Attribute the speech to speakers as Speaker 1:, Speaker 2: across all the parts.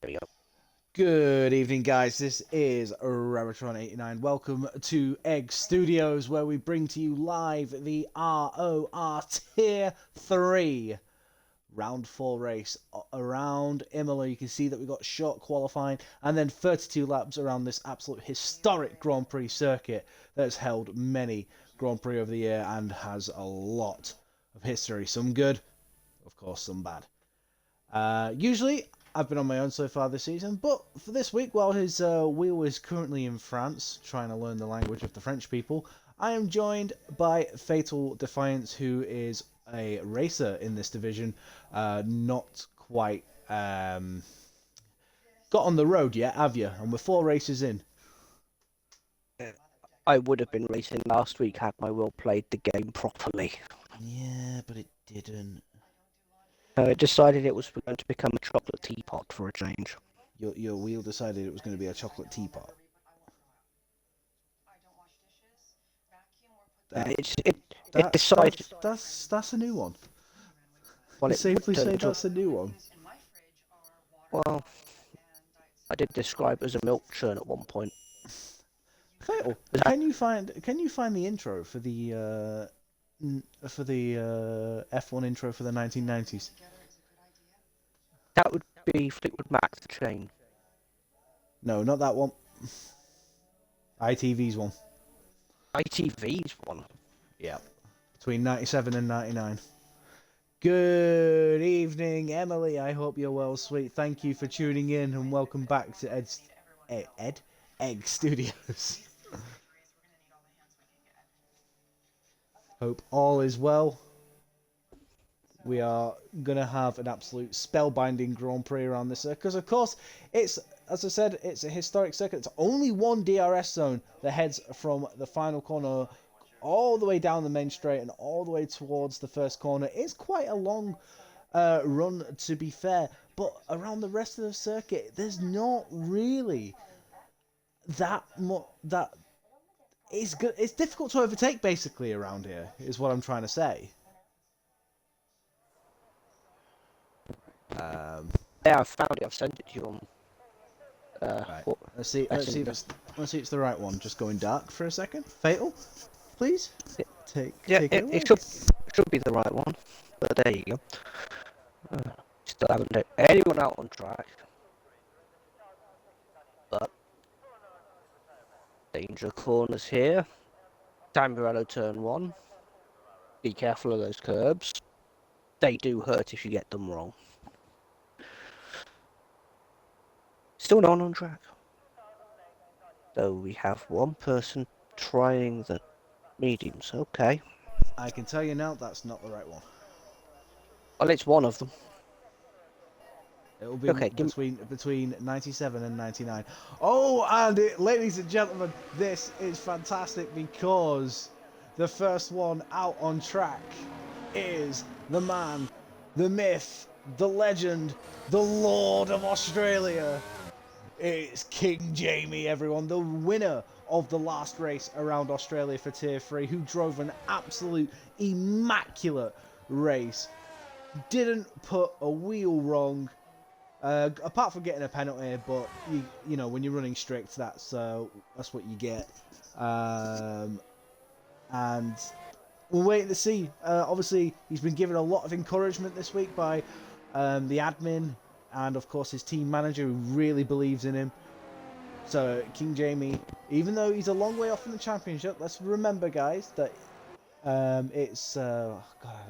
Speaker 1: we go.
Speaker 2: Good evening, guys. This is Rabbitron89. Welcome to Egg Studios, where we bring to you live the ROR Tier 3 Round 4 race around Imola. You can see that we got short qualifying and then 32 laps around this absolute historic Grand Prix circuit that's held many Grand Prix over the year and has a lot of history. Some good, of course, some bad. Usually, I've been on my own so far this season, but for this week, while his wheel is currently in France, trying to learn the language of the French people, I am joined by Fatal Defiance, who is a racer in this division, not quite got on the road yet, have you? And we're 4 races in.
Speaker 1: I would have been racing last week had my will played the game properly.
Speaker 2: Yeah, but it didn't.
Speaker 1: It decided it was going to become a chocolate teapot for a change.
Speaker 2: Your wheel decided it was going to be a chocolate teapot.
Speaker 1: It decided.
Speaker 2: That's a new one.
Speaker 1: Well,
Speaker 2: Safely say that's a new one.
Speaker 1: Well, I did describe it as a milk churn at one point.
Speaker 2: Fatal. Can you find the intro for the F1 intro for the 1990s?
Speaker 1: That would be Fleetwood Mac, the chain.
Speaker 2: No, not that one. ITV's one.
Speaker 1: ITV's one?
Speaker 2: Yeah. Between 97 and 99. Good evening, Emily. I hope you're well, sweet. Thank you for tuning in and welcome back to Egg Studios. Hope all is well. We are going to have an absolute spellbinding Grand Prix around this circuit. Because, of course, it's, as I said, it's a historic circuit. It's only one DRS zone that heads from the final corner all the way down the main straight and all the way towards the first corner. It's quite a long run, to be fair. But around the rest of the circuit, there's not really that much. It's good. It's difficult to overtake, basically, around here, is what I'm trying to say.
Speaker 1: Yeah, I found it. I've sent it to you on.
Speaker 2: Right. Let's see if it's the right one. Just going dark for a second. Fatal, please. Take
Speaker 1: it should be the right one. But there you go. Still haven't let anyone out on track. But danger corners here. Tamburello turn 1. Be careful of those curbs. They do hurt if you get them wrong. Still no one on track. Though we have one person trying the mediums. Okay.
Speaker 2: I can tell you now that's not the right one.
Speaker 1: Well, it's one of them.
Speaker 2: It will be between 97 and 99. Oh, and ladies and gentlemen, this is fantastic because the first one out on track is the man, the myth, the legend, the Lord of Australia. It's King Jamie, everyone, the winner of the last race around Australia for Tier 3, who drove an absolute immaculate race. Didn't put a wheel wrong, apart from getting a penalty, but you know when you're running strict, that's what you get. And we're waiting to see. Obviously, he's been given a lot of encouragement this week by the admin and, of course, his team manager, who really believes in him. So, King Jamie, even though he's a long way off from the championship, let's remember, guys, that it's... God,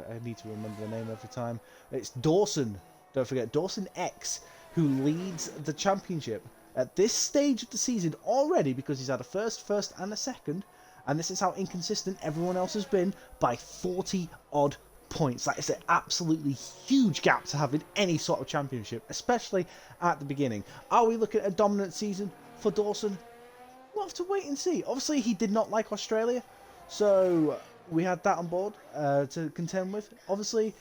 Speaker 2: I need to remember the name every time. It's Dawson. Don't forget, Dawson X, who leads the championship at this stage of the season already, because he's had a first, and a second, and this is how inconsistent everyone else has been, by 40-odd points. That is an absolutely huge gap to have in any sort of championship, especially at the beginning. Are we looking at a dominant season for Dawson? We'll have to wait and see. Obviously, he did not like Australia, so we had that on board to contend with. Obviously,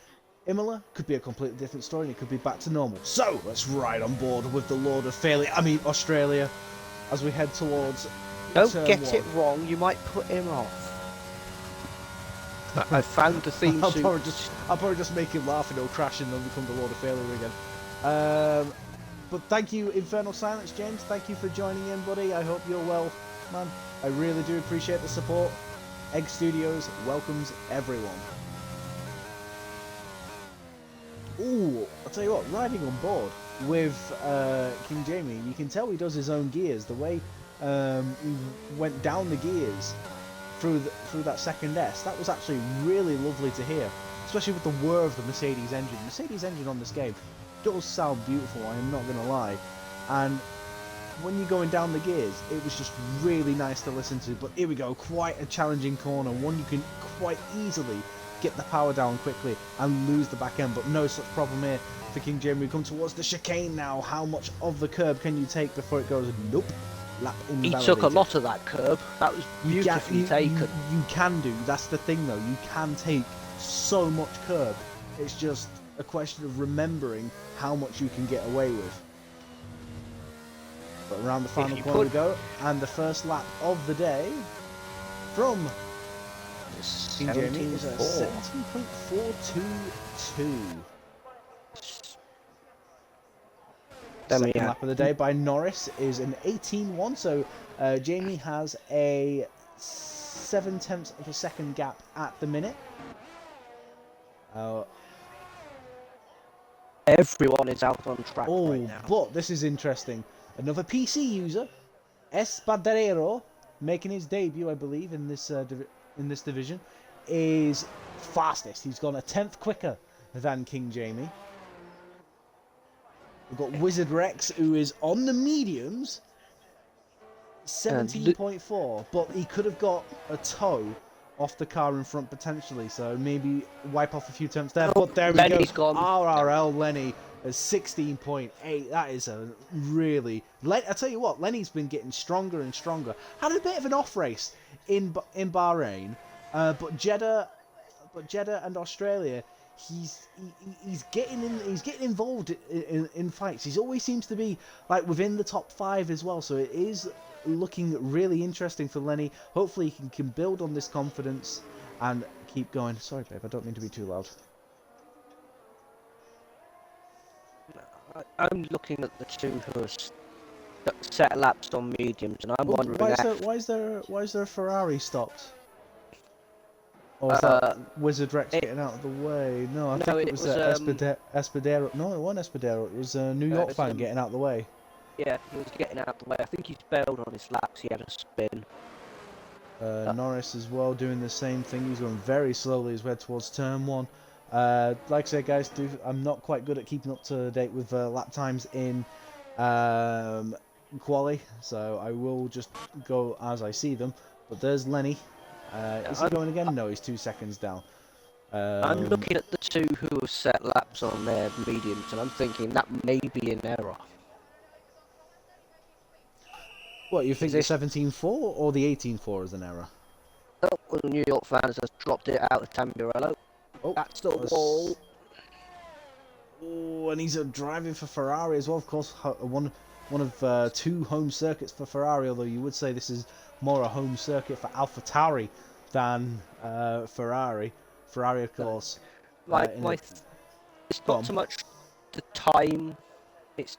Speaker 2: Imola could be a completely different story, and it could be back to normal. So, let's ride on board with the Lord of Australia, as we head towards...
Speaker 1: Don't get it wrong, you might put him off. I found the theme
Speaker 2: I'll
Speaker 1: suit.
Speaker 2: probably just make him laugh and he'll crash and then become the Lord of Failure again. But thank you, Infernal Silence, James. Thank you for joining in, buddy. I hope you're well, man. I really do appreciate the support. Egg Studios welcomes everyone. Ooh, I'll tell you what, riding on board with King Jamie, you can tell he does his own gears. The way he went down the gears through that second S, that was actually really lovely to hear, especially with the whir of the Mercedes engine. Mercedes engine on this game does sound beautiful, I am not going to lie. And when you're going down the gears, it was just really nice to listen to. But here we go, quite a challenging corner, one you can quite easily get the power down quickly and lose the back end, but no such problem here for King Jamie. We come towards the chicane now. How much of the curb can you take before it goes? Nope. Lap invalidated.
Speaker 1: He took a lot of that curb. That was beautifully taken.
Speaker 2: You can do. That's the thing, though. You can take so much curb. It's just a question of remembering how much you can get away with. But around the final corner we go, and the first lap of the day from King Jamie is a 17.422. Second lap of the day by Norris is an 18.1, so Jamie has a 0.7 of a second gap at the minute.
Speaker 1: Everyone is out on track right now.
Speaker 2: But this is interesting. Another PC user, Espadero, making his debut, I believe, in this division, is fastest. He's gone a 10th quicker than King Jamie. We've got Wizard Rex, who is on the mediums, 17.4, but he could have got a toe off the car in front potentially, so maybe wipe off a few attempts there. But there we
Speaker 1: Lenny's
Speaker 2: go.
Speaker 1: Gone.
Speaker 2: RRL Lenny is 16.8. That is a really... I tell you what, Lenny's been getting stronger and stronger. Had a bit of an off race in Bahrain, but Jeddah and Australia, he's getting involved in fights. He always seems to be like within the top 5 as well, so it is looking really interesting for Lenny. Hopefully he can build on this confidence and keep going. Sorry babe, I don't mean to be too loud.
Speaker 1: I'm looking at the two who are set laps on mediums, and I'm wondering
Speaker 2: why is there a Ferrari stopped? Or was that Wizard Rex getting out of the way? No, I think it was Espadero. No, it wasn't Espadero. It was a New York fan getting out of the way.
Speaker 1: Yeah, he was getting out of the way. I think he's bailed on his laps. He had a spin.
Speaker 2: Norris as well doing the same thing. He's going very slowly as we head towards turn 1. Like I said, guys, I'm not quite good at keeping up to date with lap times in quali, so I will just go as I see them. But there's Lenny. Is he going again? No, he's 2 seconds down.
Speaker 1: I'm looking at the two who have set laps on their mediums, and I'm thinking that may be an error.
Speaker 2: What, you think the 17.4 or the 18.4 is an error?
Speaker 1: Oh, well, the New York fans has dropped it out of Tamburello.
Speaker 2: Oh,
Speaker 1: that's the wall.
Speaker 2: Oh, and he's driving for Ferrari as well. Of course, one of 2 home circuits for Ferrari. Although you would say this is more a home circuit for AlphaTauri than Ferrari. Ferrari, of course.
Speaker 1: It's not so much the time. It's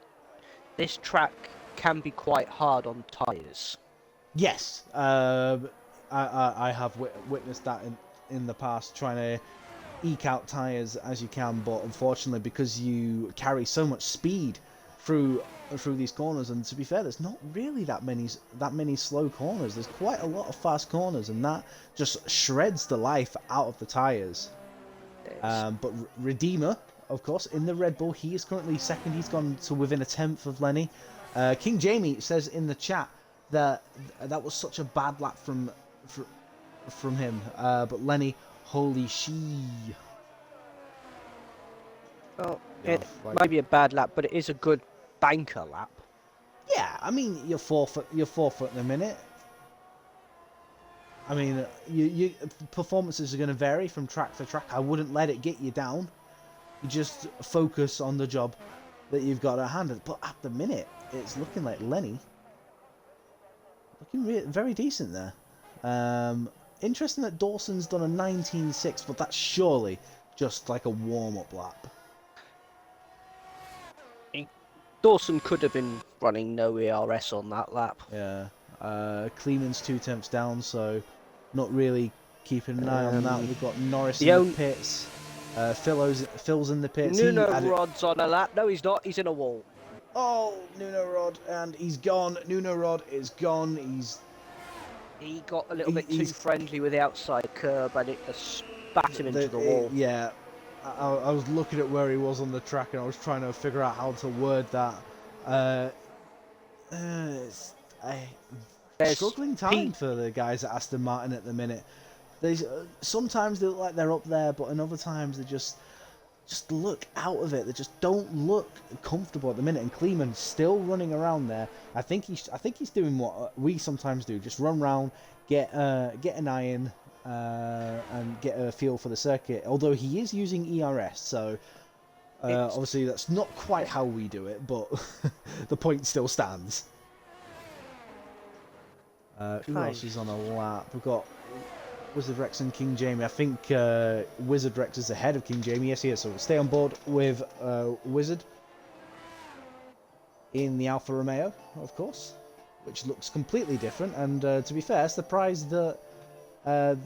Speaker 1: this track can be quite hard on tyres.
Speaker 2: Yes, I have witnessed that in the past, trying to eke out tyres as you can, but unfortunately because you carry so much speed through these corners, and to be fair, there's not really that many slow corners. There's quite a lot of fast corners, and that just shreds the life out of the tyres. But Redeemer, of course, in the Red Bull, he is currently second. He's gone to within a 10th of Lenny. King Jamie says in the chat that was such a bad lap from him, but Lenny, holy she.
Speaker 1: Well, it might be a bad lap, but it is a good banker lap.
Speaker 2: Yeah, I mean, you're 4 foot in a minute. I mean, you performances are going to vary from track to track. I wouldn't let it get you down. You just focus on the job that you've got at hand. But at the minute, it's looking like Lenny looking very decent there. Interesting that Dawson's done a 19.6, but that's surely just like a warm-up lap.
Speaker 1: Dawson could have been running no ERS on that lap.
Speaker 2: Yeah. Kleeman's 2/10 down, so not really keeping an eye on that. We've got Norris in the pits. Phil's in the pits.
Speaker 1: Nuno Rod's on a lap. No, he's not. He's in a wall.
Speaker 2: Oh, Nuno Rod, and he's gone. Nuno Rod is gone.
Speaker 1: He got a little bit too friendly with the outside curb, and it just spat him into the wall.
Speaker 2: Yeah, I was looking at where he was on the track, and I was trying to figure out how to word that. Struggling time for the guys at Aston Martin at the minute. Sometimes they look like they're up there, but in other times they just look out of it. They just don't look comfortable at the minute. And Kleeman's still running around there. I think he's doing what we sometimes do: just run around, get an eye in, and get a feel for the circuit. Although he is using ERS, so obviously that's not quite how we do it, but the point still stands. Who else is on a lap? We've got Wizard Rex and King Jamie. I think Wizard Rex is ahead of King Jamie. Yes, he is. So we'll stay on board with Wizard in the Alfa Romeo, of course, which looks completely different. And to be fair, surprised that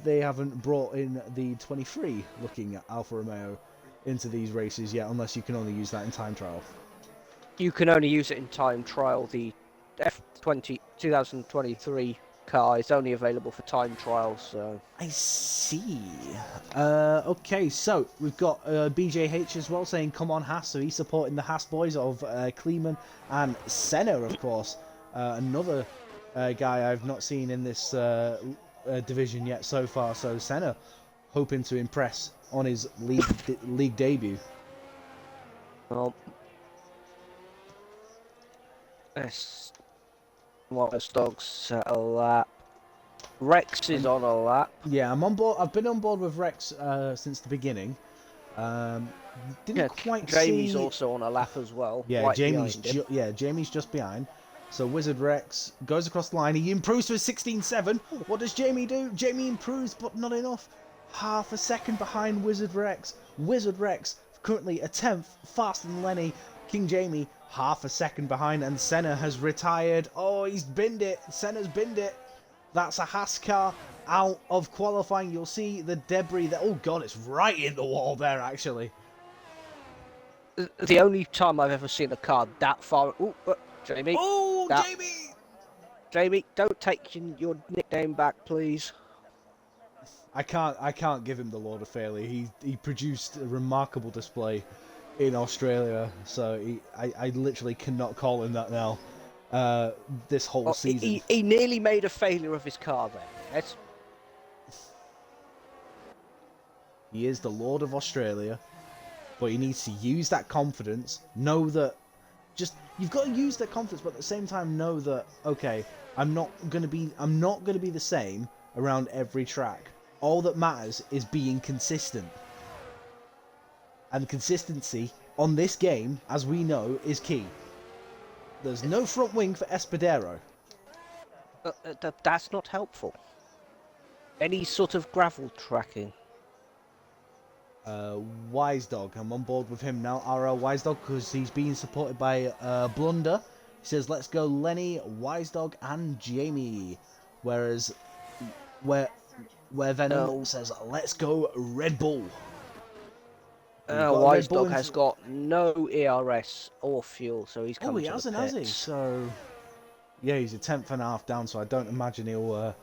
Speaker 2: they haven't brought in the 23 looking Alfa Romeo into these races yet, unless you can only use that in time trial.
Speaker 1: You can only use it in time trial. The F20 2023 car is only available for time trials. So
Speaker 2: I see. Okay, so we've got BJH as well saying come on Haas, so he's supporting the Haas boys of Kleeman and Senna, of course. Another guy I've not seen in this division yet so far, so Senna hoping to impress on his league debut.
Speaker 1: Well, Wallace Dogs at a lap. Rex is on a lap.
Speaker 2: Yeah, I'm on board. I've been on board with Rex since the beginning. Didn't quite
Speaker 1: Jamie's
Speaker 2: see...
Speaker 1: also on a lap as well.
Speaker 2: Yeah,
Speaker 1: right
Speaker 2: Jamie's just behind. So Wizard Rex goes across the line. He improves to a 16.7. What does Jamie do? Jamie improves, but not enough. Half a second behind Wizard Rex. Wizard Rex currently a 10th, faster than Lenny. King Jamie half a second behind, and Senna has retired. Oh, he's binned it. Senna's binned it. That's a Haas car out of qualifying. You'll see the debris that... Oh, God, it's right in the wall there, actually.
Speaker 1: The only time I've ever seen a car that far... Ooh, Jamie.
Speaker 2: Oh, Jamie!
Speaker 1: Jamie, don't take your nickname back, please.
Speaker 2: I can't give him the Lord of Failure. He produced a remarkable display in Australia, so I literally cannot call him that now. This whole season.
Speaker 1: He nearly made a failure of his car there. Yes.
Speaker 2: He is the Lord of Australia, but he needs to use that confidence. Know that you've got to use that confidence, but at the same time know that okay, I'm not gonna be the same around every track. All that matters is being consistent. And consistency on this game, as we know, is key. There's no front wing for Espadero.
Speaker 1: That's not helpful. Any sort of gravel tracking.
Speaker 2: Wise Dog, I'm on board with him now. RL Wise Dog, because he's being supported by Blunder. He says, let's go Lenny, Wise Dog, and Jamie. Whereas, where Venom says, let's go Red Bull.
Speaker 1: Wise Dog has got no ERS or fuel, so he's coming to the pits.
Speaker 2: Has he? So, yeah, he's a 10.5 down, so I don't imagine he'll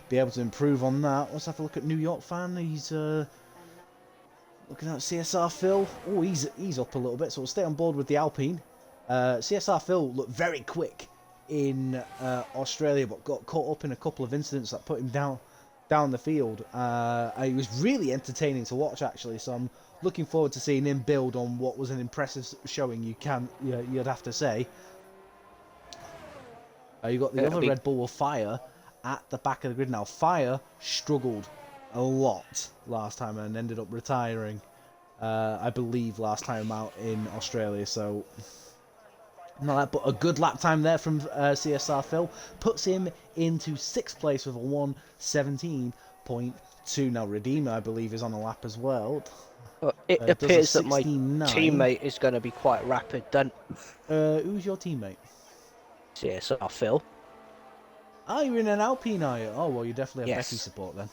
Speaker 2: be able to improve on that. Let's have a look at New York fan. He's looking at CSR Phil. Oh, he's up a little bit, so we'll stay on board with the Alpine. CSR Phil looked very quick in Australia, but got caught up in a couple of incidents that put him down the field. He was really entertaining to watch, actually, so I'm looking forward to seeing him build on what was an impressive showing, you'd have to say. You got the other Red Bull with Fire at the back of the grid now. Fire struggled a lot last time and ended up retiring, I believe, last time out in Australia, so... Not that, but a good lap time there from CSR Phil puts him into 6th place with a 1:17.2. Now Redeemer, I believe, is on a lap as well.
Speaker 1: Well, it
Speaker 2: Does a
Speaker 1: appears that my
Speaker 2: 69.
Speaker 1: teammate is going to be quite rapid then.
Speaker 2: Who's your teammate?
Speaker 1: CSR Phil.
Speaker 2: Oh, you're in an Alpine, are you? Oh, well, you're definitely a Becky
Speaker 1: Yes.
Speaker 2: support then.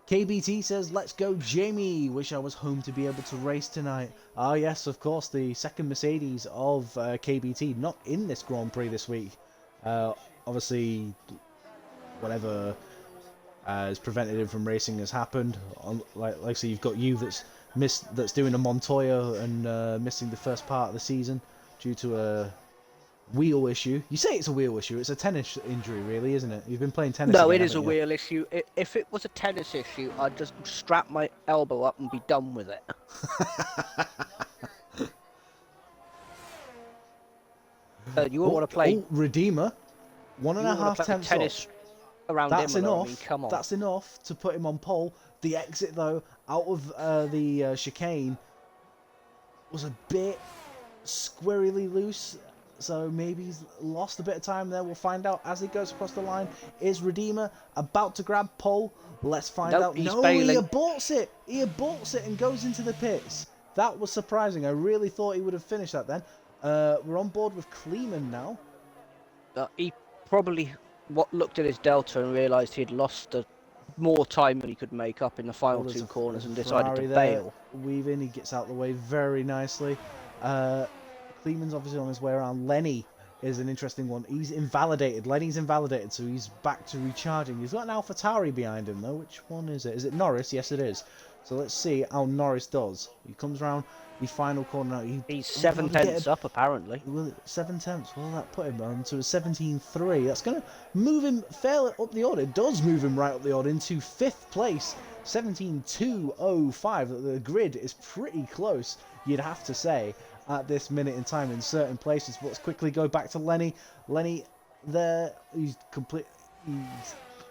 Speaker 2: KBT says, let's go, Jamie. Wish I was home to be able to race tonight. Ah, yes, of course, the second Mercedes of KBT, not in this Grand Prix this week. Obviously, whatever has prevented him from racing has happened. Like so, you've got you that's doing a Montoya and missing the first part of the season due to a wheel issue. You say it's a wheel issue. It's a tennis injury, really, isn't it? You've been playing tennis
Speaker 1: No,
Speaker 2: again,
Speaker 1: it is a
Speaker 2: haven't you?
Speaker 1: wheel issue. If it was a tennis issue, I'd just strap my elbow up and be done with it. You won't want to play.
Speaker 2: Redeemer. One and
Speaker 1: You
Speaker 2: a
Speaker 1: won't want
Speaker 2: half
Speaker 1: to play
Speaker 2: tenths
Speaker 1: tennis
Speaker 2: up.
Speaker 1: around
Speaker 2: That's
Speaker 1: Imola.
Speaker 2: enough.
Speaker 1: I mean, come on.
Speaker 2: That's enough to put him on pole. The exit, though, out of the chicane was a bit squirrely loose. So maybe he's lost a bit of time there. We'll find out as he goes across the line. Is Redeemer about to grab pole? Let's find
Speaker 1: Nope,
Speaker 2: out.
Speaker 1: he's
Speaker 2: No,
Speaker 1: bailing.
Speaker 2: he aborts it. He aborts it and goes into the pits. That was surprising. I really thought he would have finished that then. We're on board with Kleeman now.
Speaker 1: He probably looked at his delta and realised he'd lost more time than he could make up in the final two corners and decided to bail.
Speaker 2: Weaving, he gets out the way very nicely. Kleeman's obviously on his way around. Lenny is an interesting one. He's invalidated. Lenny's invalidated, so he's back to recharging. He's got an AlphaTauri behind him, though. Which one is it? Is it Norris? Yes, it is. So let's see how Norris does. He comes around the final corner.
Speaker 1: He's 7 tenths up, apparently.
Speaker 2: Well, 7 tenths. Well, that put him on to a 17.3. That's going to move him fairly up the order. It does move him right up the order into 5th place. 17.205. The grid is pretty close, you'd have to say, at this minute in time in certain places. But let's quickly go back to Lenny. Lenny, there, he's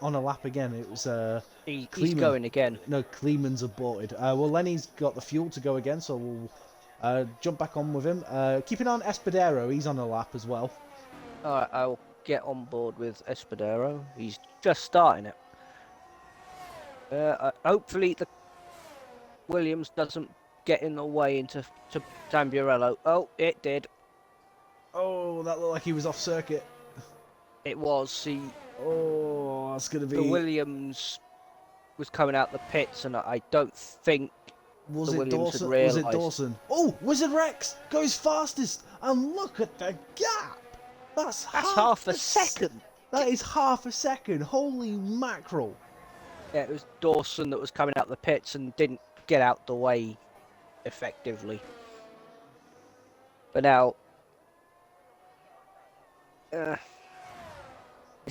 Speaker 2: on a lap again. It was
Speaker 1: he's going again.
Speaker 2: No, Kleeman's aborted. Well, Lenny's got the fuel to go again, so we'll jump back on with him. Keeping on Espadero, he's on a lap as well.
Speaker 1: Alright, I'll get on board with Espadero. He's just starting it. Hopefully the Williams doesn't get in the way into Tamburello. Oh, it did.
Speaker 2: Oh, that looked like he was off circuit.
Speaker 1: It was.
Speaker 2: Oh, that's going to be...
Speaker 1: The Williams was coming out the pits, and I don't think
Speaker 2: Was
Speaker 1: the
Speaker 2: it
Speaker 1: Williams
Speaker 2: Dawson?
Speaker 1: had realised.
Speaker 2: Was it Dawson? Oh, Wizard Rex goes fastest, and look at the gap. That's
Speaker 1: half a second.
Speaker 2: That is half a second. Holy mackerel!
Speaker 1: Yeah, it was Dawson that was coming out the pits and didn't get out the way effectively. But now,
Speaker 2: yeah,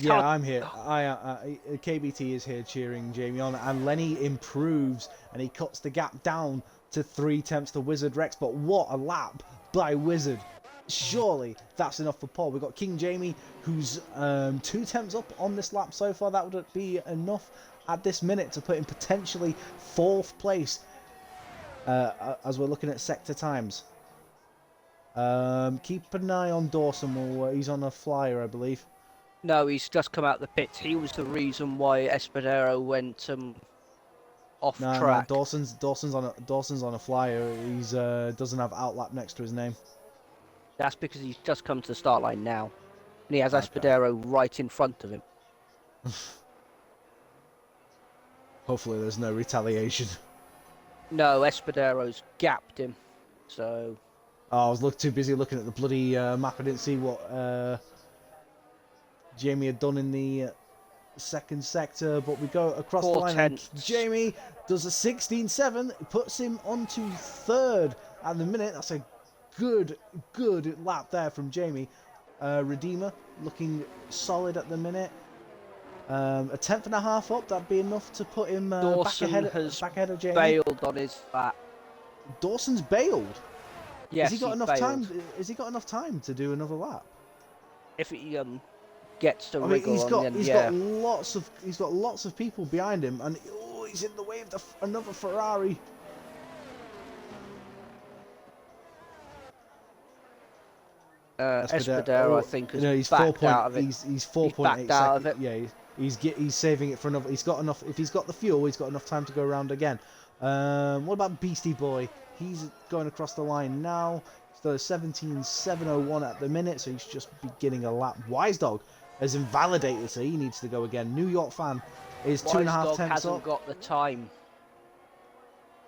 Speaker 2: I'm here. KBT is here cheering Jamie on, and Lenny improves and he cuts the gap down to 3 tenths to Wizard Rex. But what a lap by Wizard! Surely that's enough for Paul. We've got King Jamie, who's 2 tenths up on this lap so far. That would be enough at this minute to put him potentially 4th place as we're looking at sector times. Keep an eye on Dawson. He's on a flyer, I believe.
Speaker 1: no, he's just come out the pits. He was the reason why Espadero went off track.
Speaker 2: No, Dawson's on a flyer. He's doesn't have outlap next to his name.
Speaker 1: That's because he's just come to the start line now, and he has Espadero right in front of him.
Speaker 2: Hopefully, there's no retaliation.
Speaker 1: No, Espadero's gapped him, so.
Speaker 2: Oh, I was too busy looking at the bloody map. I didn't see what Jamie had done in the second sector, but we go across the line. And Jamie does a 16.7, puts him onto 3rd at the minute. That's a good lap there from Jamie. Redeemer looking solid at the minute. A 10.5 up, that'd be enough to put him back ahead of Jamie.
Speaker 1: Bailed on his fat.
Speaker 2: Dawson's bailed.
Speaker 1: Yes,
Speaker 2: has he got enough time? Has he got enough time to do another lap?
Speaker 1: If he gets to
Speaker 2: I mean,
Speaker 1: wriggle
Speaker 2: he's got lots of people behind him, and he's in the way of another Ferrari.
Speaker 1: Espadero, I think, has
Speaker 2: he's
Speaker 1: backed out of it.
Speaker 2: He's 4.8 seconds. Yeah, he's saving it for another. He's got enough. If he's got the fuel, he's got enough time to go around again. What about Beastie Boy? He's going across the line now. So 17.701 at the minute, so he's just beginning a lap. Wise Dog has invalidated, so he needs to go again. New York Fan is
Speaker 1: Wise
Speaker 2: 2.5
Speaker 1: Dog
Speaker 2: tenths
Speaker 1: hasn't
Speaker 2: up.
Speaker 1: got the time.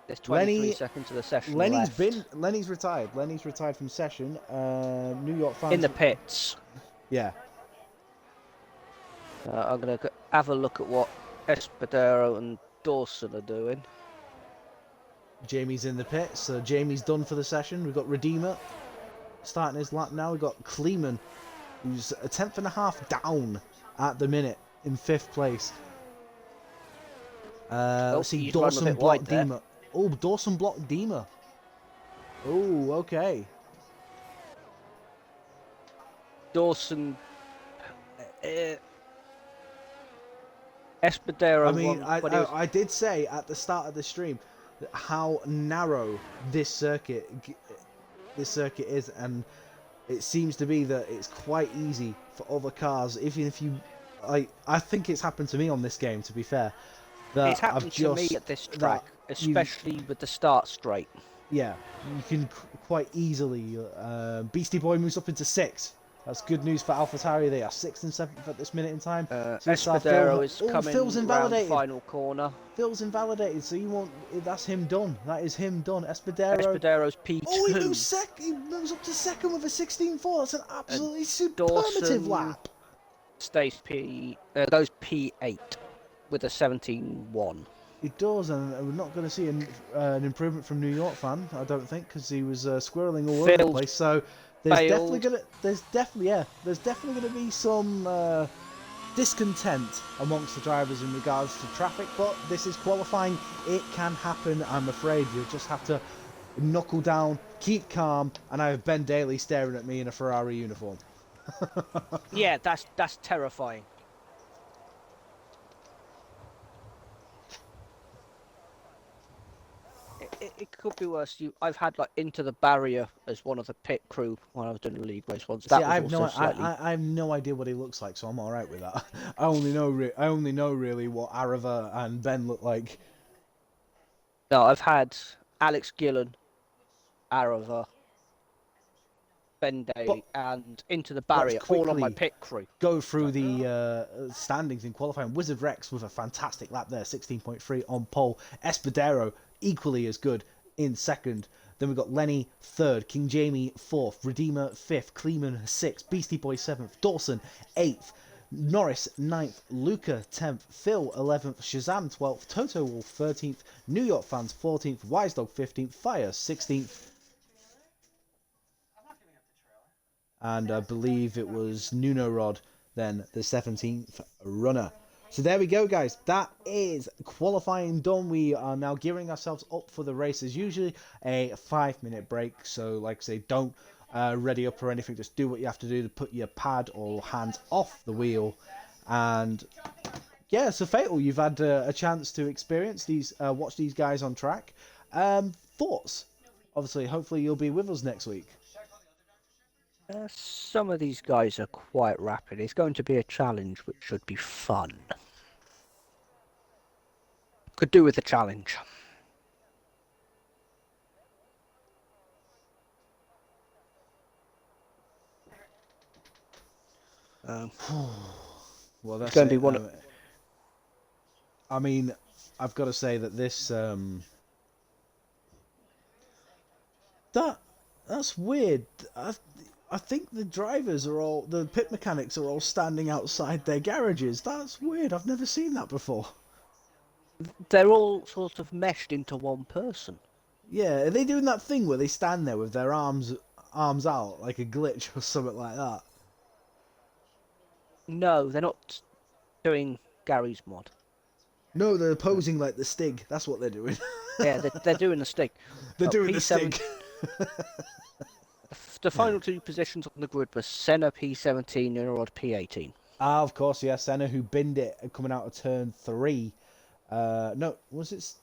Speaker 1: There's 23 seconds of the session left.
Speaker 2: Lenny's retired. Lenny's retired from session. New York Fans
Speaker 1: In the pits.
Speaker 2: Yeah.
Speaker 1: I'm going to have a look at what Espadero and Dawson are doing.
Speaker 2: Jamie's in the pits, so Jamie's done for the session. We've got Redeemer starting his lap now. We've got Kleeman, who's a tenth and a half down at the minute in 5th place. Let's see, Dawson blocked Deemer. Oh, Dawson blocked Deemer. Oh, okay.
Speaker 1: Dawson... Espadero.
Speaker 2: I mean, I did say at the start of the stream how narrow this circuit is, and it seems to be that it's quite easy for other cars. Even if you, I think it's happened to me on this game. To be fair, that
Speaker 1: it's happened to me at this track, especially with the start straight.
Speaker 2: Yeah, you can quite easily. Beastie Boy moves up into 6th. That's good news for AlphaTauri. They are 6th and 7th at this minute in time.
Speaker 1: Espadero is coming
Speaker 2: Phil's invalidated.
Speaker 1: Round final corner.
Speaker 2: Phil's invalidated, so you won't. That's him done. That is him done.
Speaker 1: Espadero's P2.
Speaker 2: Oh, he moves He moves up to 2nd with a 16.4. That's an absolutely superlative lap.
Speaker 1: Stays goes P8 with a 17.1.
Speaker 2: He does, and we're not going to see an improvement from New York Fan, I don't think, because he was squirreling all over the place. So there's definitely gonna be some discontent amongst the drivers in regards to traffic. But this is qualifying; it can happen. I'm afraid you'll just have to knuckle down, keep calm, and I have Ben Daly staring at me in a Ferrari uniform.
Speaker 1: Yeah, that's terrifying. It could be worse. I've had like into the barrier as one of the pit crew when I was doing a league race once.
Speaker 2: See, I have no idea what he looks like, so I'm all right with that. I only know really what Arava and Ben look like.
Speaker 1: No, I've had Alex Gillen, Arava, Ben Daly, and into the barrier, all on my pit crew.
Speaker 2: Go through the standings in qualifying. Wizard Rex with a fantastic lap there, 16.3 on pole. Espadero equally as good in 2nd. Then we've got Lenny 3rd, King Jamie 4th, Redeemer 5th, Kleeman 6th, Beastie Boy 7th, Dawson 8th, Norris 9th, Luca 10th, Phil 11th, Shazam 12th, Toto Wolf 13th, New York Fans 14th, Wise Dog 15th, Fire 16th. And I believe it was Nuno Rod, then the 17th runner. So there we go, guys. That is qualifying done. We are now gearing ourselves up for the race. As usually a 5-minute break. So, like I say, don't ready up or anything. Just do what you have to do to put your pad or hands off the wheel. And yeah, so Fatal, you've had a chance to experience these, watch these guys on track. Thoughts? Obviously, hopefully you'll be with us next week.
Speaker 1: Some of these guys are quite rapid. It's going to be a challenge, which should be fun. Could do with a challenge.
Speaker 2: Well, that's
Speaker 1: going to be one.
Speaker 2: I mean, I've got to say that this that's weird. I think the drivers the pit mechanics are all standing outside their garages. That's weird. I've never seen that before.
Speaker 1: They're all sort of meshed into one person.
Speaker 2: Yeah, are they doing that thing where they stand there with their arms out like a glitch or something like that?
Speaker 1: No, they're not doing Gary's mod.
Speaker 2: No, they're posing like the Stig. That's what they're doing.
Speaker 1: Yeah, they're doing the Stig.
Speaker 2: They're doing the Stig.
Speaker 1: The final 2 positions on the grid were Senna P17 and Rod P18.
Speaker 2: Ah, of course, yeah. Senna, who binned it coming out of turn 3. No, was it?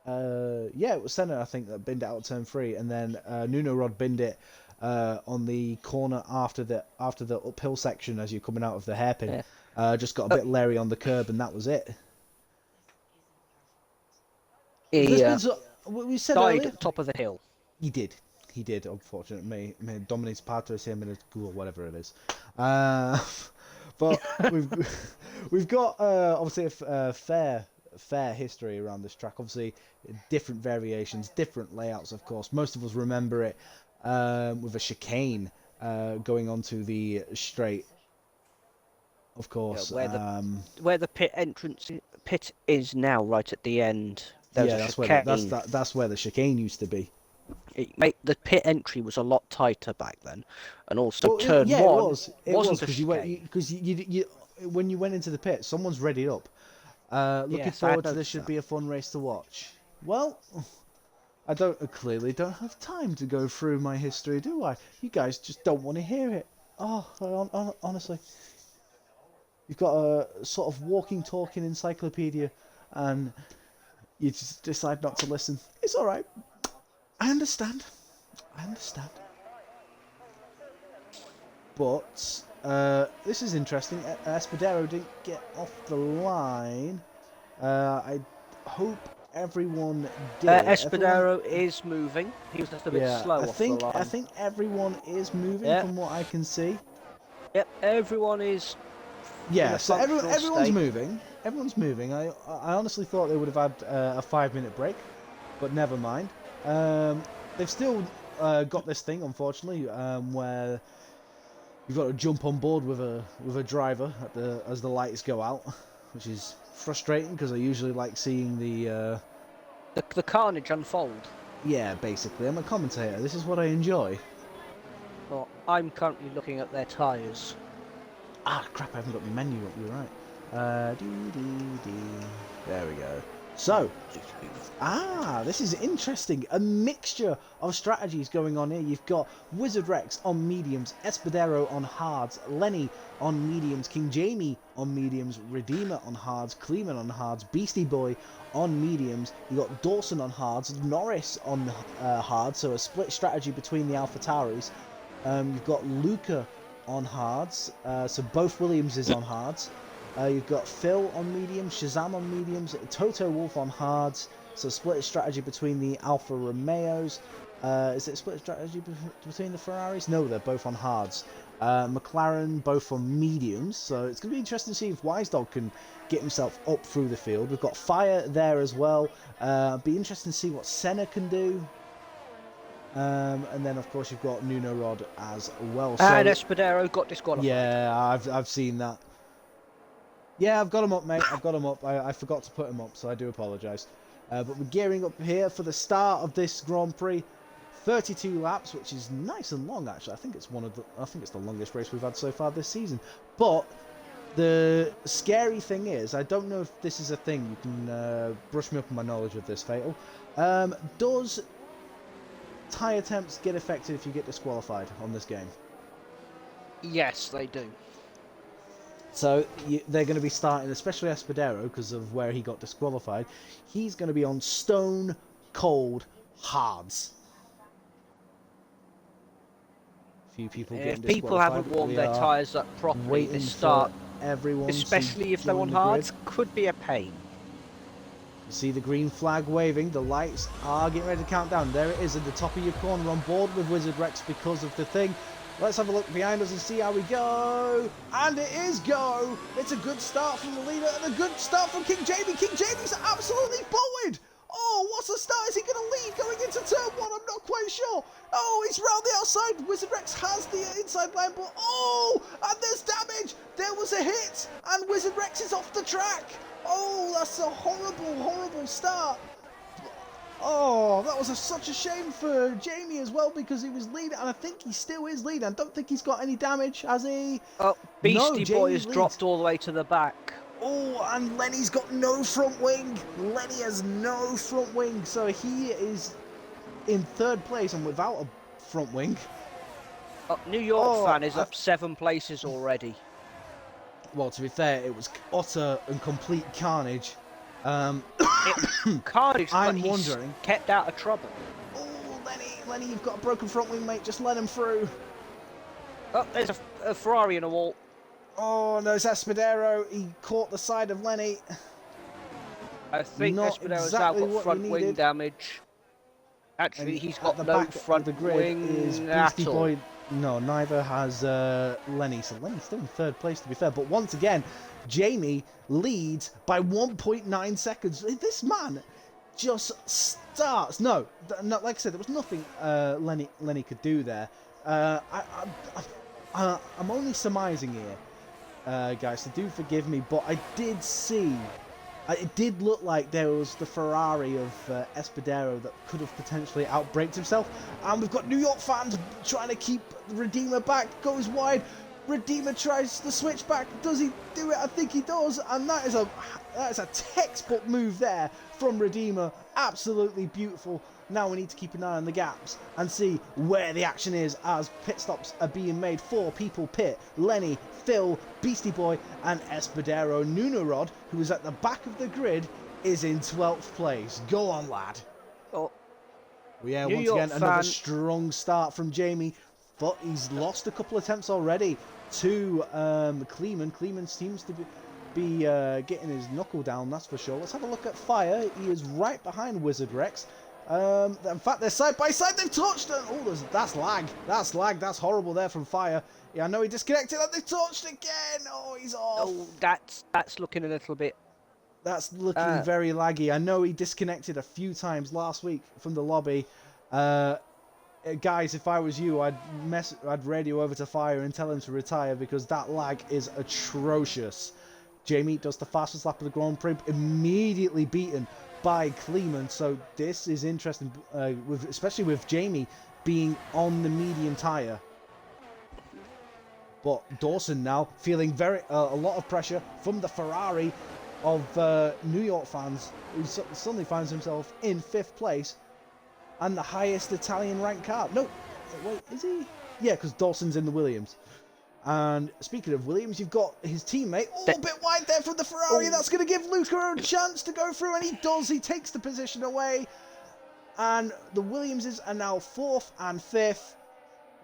Speaker 2: Yeah, it was Senna, I think, that binned it out of turn 3, and then Nuno Rod binned it on the corner after the uphill section as you're coming out of the hairpin. Yeah. Just got a bit leery on the curb, and that was it.
Speaker 1: He
Speaker 2: We said
Speaker 1: died
Speaker 2: earlier.
Speaker 1: at the top of the hill.
Speaker 2: He did. He did, unfortunately. Me Dominus Patris, him in a school, whatever it is. But we've got obviously a fair history around this track. Obviously, different variations, different layouts. Of course, most of us remember it with a chicane going onto the straight. Of course,
Speaker 1: where the pit is now, right at the end. There's
Speaker 2: yeah,
Speaker 1: a
Speaker 2: that's
Speaker 1: chicane.
Speaker 2: that's where the chicane used to be.
Speaker 1: The pit entry was a lot tighter back then, and also turn
Speaker 2: yeah,
Speaker 1: one
Speaker 2: it was
Speaker 1: wasn't a
Speaker 2: because
Speaker 1: chicane.
Speaker 2: you when you went into the pit, someone's readied up. Looking
Speaker 1: Yes, I had
Speaker 2: forward to this.
Speaker 1: noticed
Speaker 2: Should
Speaker 1: that.
Speaker 2: be a fun race to watch. Well, I clearly don't have time to go through my history, do I? You guys just don't want to hear it. Oh, honestly, you've got a sort of walking, talking encyclopedia, and you just decide not to listen. It's all right. I understand. I understand. But this is interesting. Espadero didn't get off the line. I hope everyone did.
Speaker 1: Espadero is moving. He was just a bit slow off the
Speaker 2: I
Speaker 1: line.
Speaker 2: think everyone is moving
Speaker 1: Yeah.
Speaker 2: from what I can see.
Speaker 1: Yep, everyone is in
Speaker 2: Yeah,
Speaker 1: a
Speaker 2: so
Speaker 1: functional
Speaker 2: everyone's
Speaker 1: state.
Speaker 2: moving. Everyone's moving. I honestly thought they would have had a 5-minute break, but never mind. They've still got this thing, unfortunately, where you've got to jump on board with a driver as the lights go out, which is frustrating because I usually like seeing the
Speaker 1: carnage unfold.
Speaker 2: yeah, basically I'm a commentator. This is what I enjoy.
Speaker 1: Well, I'm currently looking at their tyres.
Speaker 2: Ah, crap! I haven't got the menu up. You're right. There we go. So, this is interesting. A mixture of strategies going on here. You've got Wizard Rex on mediums, Espadero on hards, Lenny on mediums, King Jamie on mediums, Redeemer on hards, Kleeman on hards, Beastie Boy on mediums. You've got Dawson on hards, Norris on hards, so a split strategy between the AlphaTauris. You've got Luca on hards, so both Williams is on hards. You've got Phil on mediums, Shazam on mediums, Toto Wolff on hards, so split strategy between the Alfa Romeos. Is it a split strategy between the Ferraris? No, they're both on hards. McLaren both on mediums, so it's going to be interesting to see if Wise Dog can get himself up through the field. We've got Fire there as well. Be interesting to see what Senna can do. And then of course you've got Nuno Rod as well. So,
Speaker 1: and Espadero got disqualified.
Speaker 2: Yeah, I've seen that. Yeah, I've got him up, mate. I've got him up. I forgot to put him up, so I do apologise. But we're gearing up here for the start of this Grand Prix. 32 laps, which is nice and long, actually. I think it's the longest race we've had so far this season. But the scary thing is, I don't know if this is a thing. You can brush me up on my knowledge of this, Fatal. Does tyre attempts get affected if you get disqualified on this game?
Speaker 1: Yes, they do.
Speaker 2: So they're going to be starting, especially Espadero, because of where he got disqualified. He's going to be on stone cold hards. Few people getting disqualified.
Speaker 1: If people haven't warmed their tyres up properly, this start, especially if they're on hards, could be a pain.
Speaker 2: You see the green flag waving. The lights are getting ready to count down. There it is at the top of your corner, on board with Wizard Rex because of the thing. Let's have a look behind us and see how we go. And it is go. It's a good start from the leader and a good start from King Jamie. King Jamie's absolutely buoyed. Oh, what's the start? Is he going to lead going into turn one? I'm not quite sure. Oh, he's round the outside. Wizard Rex has the inside line, but oh, and there's damage. There was a hit, and Wizard Rex is off the track. Oh, that's a horrible, horrible start. Oh, that was such a shame for Jamie as well, because he was leading, and I think he still is leading. I don't think he's got any damage, has he?
Speaker 1: Oh, Beastie Boy has
Speaker 2: leads.
Speaker 1: dropped all the way to the back.
Speaker 2: Oh, and Lenny's got no front wing. Lenny has no front wing, so he is in third place and without a front wing.
Speaker 1: New York fan is up 7 places already.
Speaker 2: Well, to be fair, it was utter and complete carnage.
Speaker 1: Carnage,
Speaker 2: I'm wondering.
Speaker 1: Kept out of trouble.
Speaker 2: Oh, Lenny, you've got a broken front wing, mate. Just let him through.
Speaker 1: Oh, there's a Ferrari in a wall.
Speaker 2: Oh, no, it's Espadero. He caught the side of Lenny.
Speaker 1: I think
Speaker 2: Not
Speaker 1: Espadero's now
Speaker 2: exactly
Speaker 1: got
Speaker 2: what you
Speaker 1: front wing
Speaker 2: needed.
Speaker 1: damage. Actually,
Speaker 2: And
Speaker 1: he's
Speaker 2: at
Speaker 1: got
Speaker 2: the
Speaker 1: no
Speaker 2: back of
Speaker 1: front
Speaker 2: the grid is
Speaker 1: wing
Speaker 2: Beastie
Speaker 1: at all.
Speaker 2: Boy. No, neither has Lenny. So Lenny's still in third place, to be fair. But once again, Jamie leads by 1.9 seconds. This man just starts. No, like I said, there was nothing Lenny could do there. I'm only surmising here, guys, so do forgive me, but I did see. It did look like there was the Ferrari of Espadero that could have potentially outbraked himself. And we've got New York fans trying to keep Redeemer back. Goes wide. Redeemer tries the switch back. Does he do it? I think he does. And that is a textbook move there from Redeemer. Absolutely beautiful. Now we need to keep an eye on the gaps and see where the action is as pit stops are being made. 4 people pit. Lenny, Phil, Beastie Boy and Espadero. Nunarod, who is at the back of the grid, is in 12th place. Go on, lad.
Speaker 1: Oh,
Speaker 2: Well, yeah,
Speaker 1: New
Speaker 2: once
Speaker 1: York
Speaker 2: again, another
Speaker 1: fan.
Speaker 2: strong start from Jamie, but he's lost a couple attempts already to Kleeman. Kleeman seems to be getting his knuckle down, that's for sure. Let's have a look at Fire. He is right behind Wizard Rex. In fact, they're side by side. They've touched. Oh, that's lag. That's lag. That's horrible there from Fire. Yeah, I know he disconnected and they touched again. Oh, he's off.
Speaker 1: Oh, that's looking a little bit.
Speaker 2: That's looking very laggy. I know he disconnected a few times last week from the lobby. Guys, if I was you, I'd radio over to Fire and tell him to retire because that lag is atrocious. Jamie does the fastest lap of the Grand Prix, immediately beaten by Kleeman. So this is interesting, especially with Jamie being on the medium tyre. But Dawson now feeling a lot of pressure from the Ferrari of New York fans, who suddenly finds himself in 5th place and the highest Italian ranked car. No, wait, is he? Yeah, because Dawson's in the Williams. And speaking of Williams, you've got his teammate. Oh, a bit wide there from the Ferrari. That's going to give Luca a chance to go through, and he does. He takes the position away. And the Williamses are now 4th and 5th,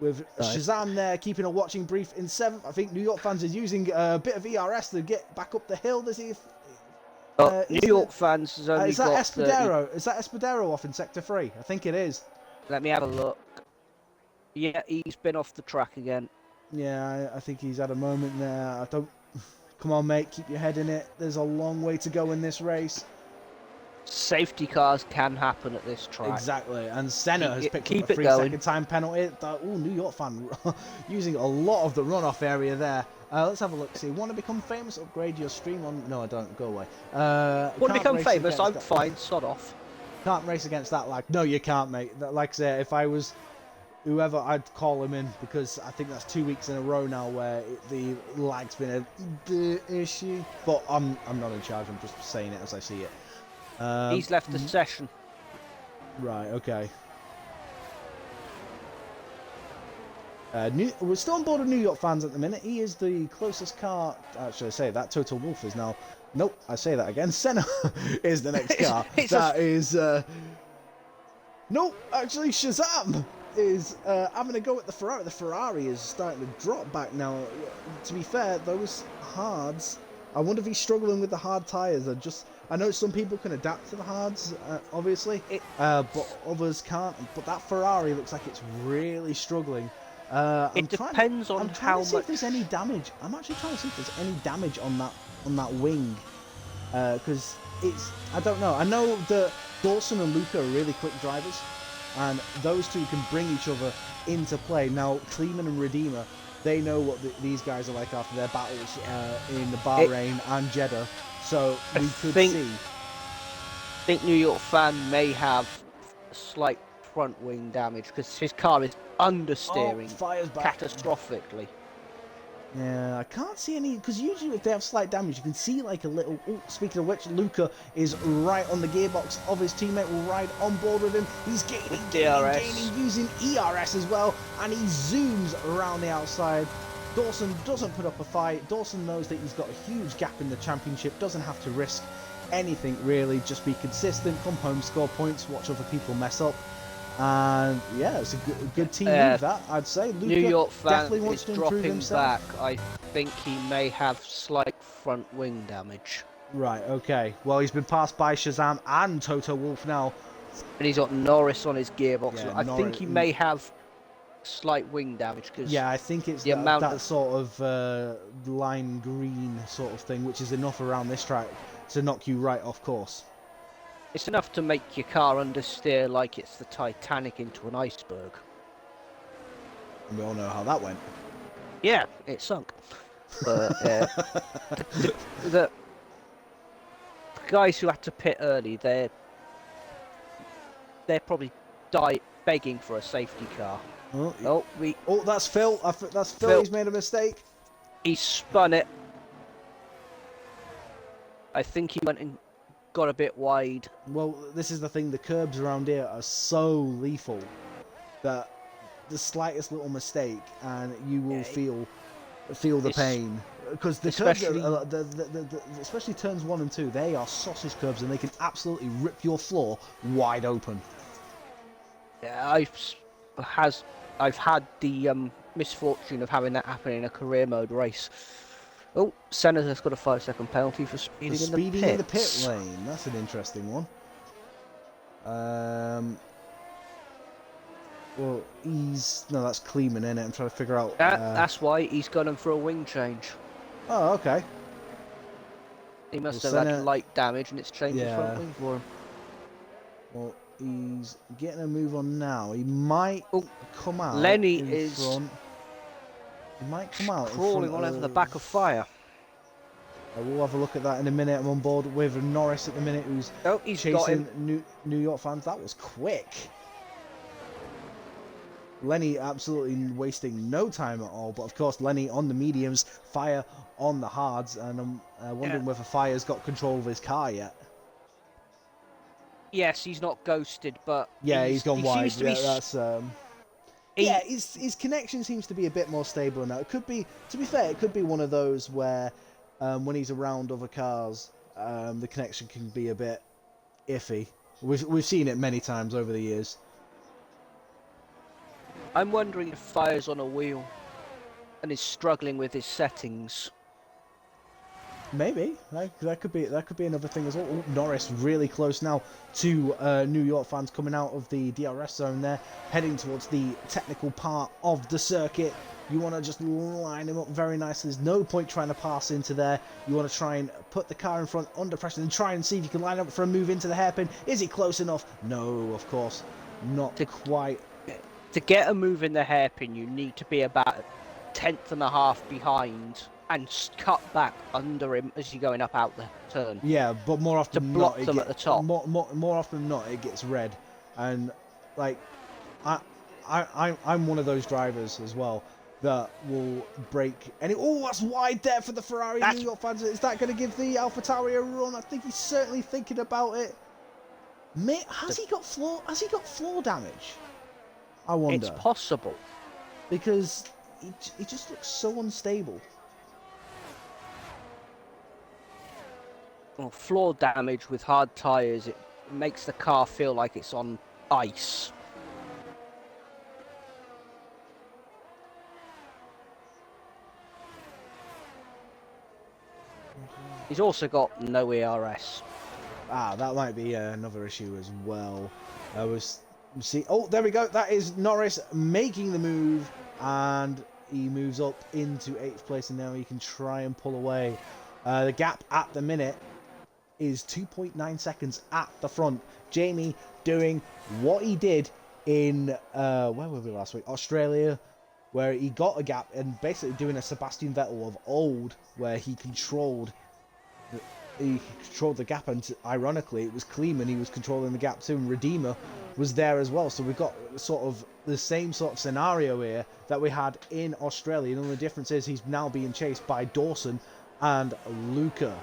Speaker 2: with Shazam there keeping a watching brief in 7th. I think New York fans is using a bit of ERS to get back up the hill. Does he?
Speaker 1: New York fans has only
Speaker 2: is that
Speaker 1: got
Speaker 2: Espadero? Is that Espadero off in Sector 3? I think it is.
Speaker 1: Let me have a look. Yeah, he's been off the track again.
Speaker 2: Yeah, I think he's had a moment there. I don't. Come on, mate, keep your head in it. There's a long way to go in this race.
Speaker 1: Safety cars can happen at this track.
Speaker 2: Exactly, and Senna has picked up
Speaker 1: keep
Speaker 2: a
Speaker 1: it
Speaker 2: 3-second time penalty. New York fan using a lot of the runoff area there. Let's have a look. See, want to become famous? Upgrade your stream on. No, I don't. Go away.
Speaker 1: Want to become famous? I'm fine. Sod off.
Speaker 2: Can't race against that lag. No, you can't, mate. Like I said, if I was whoever, I'd call him in because I think that's 2 weeks in a row now where the lag's been a issue. But I'm not in charge. I'm just saying it as I see it.
Speaker 1: He's left the session.
Speaker 2: Right, okay. We're still on board of New York fans at the minute. He is the closest car. Actually, I say that. Total Wolf is now. Nope, I say that again. Senna is the next car. Nope, actually, Shazam is having a go at the Ferrari. The Ferrari is starting to drop back now. To be fair, those hards. I wonder if he's struggling with the hard tyres. I know some people can adapt to the hards, obviously, but others can't. But that Ferrari looks like it's really struggling.
Speaker 1: It depends on how much.
Speaker 2: If there's any damage. I'm actually trying to see if there's any damage on that wing, because I don't know. I know that Dawson and Luca are really quick drivers, and those two can bring each other into play. Now, Kleeman and Redeemer, they know what these guys are like after their battles in the Bahrain and Jeddah. So we could see.
Speaker 1: I think New York fan may have slight front wing damage because his car is understeering catastrophically.
Speaker 2: Yeah, I can't see any, because usually if they have slight damage, you can see like a little. Oh, speaking of which, Luca is right on the gearbox of his teammate. Will ride on board with him. He's gaining, using ERS as well, and he zooms around the outside. Dawson doesn't put up a fight. Dawson knows that he's got a huge gap in the championship, doesn't have to risk anything really, just be consistent, come home, score points, watch other people mess up. And yeah, it's a good team move, that, I'd say. Luca
Speaker 1: New York fan
Speaker 2: definitely wants
Speaker 1: is
Speaker 2: to improve
Speaker 1: dropping
Speaker 2: himself.
Speaker 1: back. I think he may have slight front wing damage.
Speaker 2: Right, okay. Well, he's been passed by Shazam and Toto Wolff now.
Speaker 1: And he's got Norris on his gearbox.
Speaker 2: Yeah,
Speaker 1: I think
Speaker 2: Norris.
Speaker 1: he may have slight wing damage because
Speaker 2: Yeah, I think it's
Speaker 1: the amount
Speaker 2: that
Speaker 1: of
Speaker 2: sort of lime green sort of thing, which is enough around this track to knock you right off course.
Speaker 1: it's enough to make your car understeer like it's the Titanic into an iceberg.
Speaker 2: And we all know how that went.
Speaker 1: Yeah, it sunk. But the guys who had to pit early, they're probably begging for a safety car.
Speaker 2: Oh, that's Phil. That's Phil. He's made a mistake.
Speaker 1: He spun it. I think he went and got a bit wide.
Speaker 2: Well, this is the thing. The curbs around here are so lethal that the slightest little mistake and you will feel the pain. Because the curbs, especially turns 1 and 2, they are sausage curbs and they can absolutely rip your floor wide open.
Speaker 1: Yeah, I've had the misfortune of having that happen in a career mode race. Oh, Senna's got a 5-second penalty for speeding in the pit
Speaker 2: lane. That's an interesting one. Well, that's Kleeman, isn't it? I'm trying to figure out.
Speaker 1: That's why he's gone for a wing change.
Speaker 2: Oh, okay.
Speaker 1: He must have had light damage, and it's changed his front wing for him.
Speaker 2: Well, he's getting a move on now. He might come out.
Speaker 1: Lenny
Speaker 2: in front. He might come out
Speaker 1: crawling all over the back of fire.
Speaker 2: We'll have a look at that in a minute. I'm on board with Norris at the minute, who's chasing New York fans. That was quick. Lenny absolutely wasting no time at all, but of course Lenny on the mediums, Fire on the hards, and I'm wondering whether Fire's got control of his car yet.
Speaker 1: Yes, he's not ghosted, but
Speaker 2: he's gone wide. His connection seems to be a bit more stable now. It could be, to be fair, it could be one of those where when he's around other cars, the connection can be a bit iffy. We've seen it many times over the years.
Speaker 1: I'm wondering if Fire's on a wheel and is struggling with his settings.
Speaker 2: Maybe that could be another thing as well. Oh, Norris really close now to New York fans coming out of the DRS zone there, heading towards the technical part of the circuit. You want to just line him up very nicely. There's no point trying to pass into there. You want to try and put the car in front under pressure and try and see if you can line up for a move into the hairpin. Is he close enough? No, of course, not quite.
Speaker 1: To get a move in the hairpin, you need to be about a tenth and a half behind and cut back under him as you're going up out the turn.
Speaker 2: Yeah, but more often
Speaker 1: to block them at the top.
Speaker 2: More often than not, it gets red, and like I'm one of those drivers as well that will break. And that's wide there for the Ferrari. New York fans. Is that going to give the AlphaTauri a run? I think he's certainly thinking about it. Has he got floor damage? I wonder.
Speaker 1: It's possible.
Speaker 2: Because he just looks so unstable.
Speaker 1: Well, floor damage with hard tyres, it makes the car feel like it's on ice. He's also got no ERS.
Speaker 2: That might be another issue as well. Oh, there we go. That is Norris making the move, and he moves up into 8th place, and now he can try and pull away. The gap at the minute is 2.9 seconds at the front. Jamie doing what he did in where were we last week? Australia, where he got a gap and basically doing a Sebastian Vettel of old, where he controlled the gap, and ironically it was Kleeman he was controlling the gap too, and Redeemer was there as well. So we've got sort of the same sort of scenario here that we had in Australia. The only difference is he's now being chased by Dawson and Luca.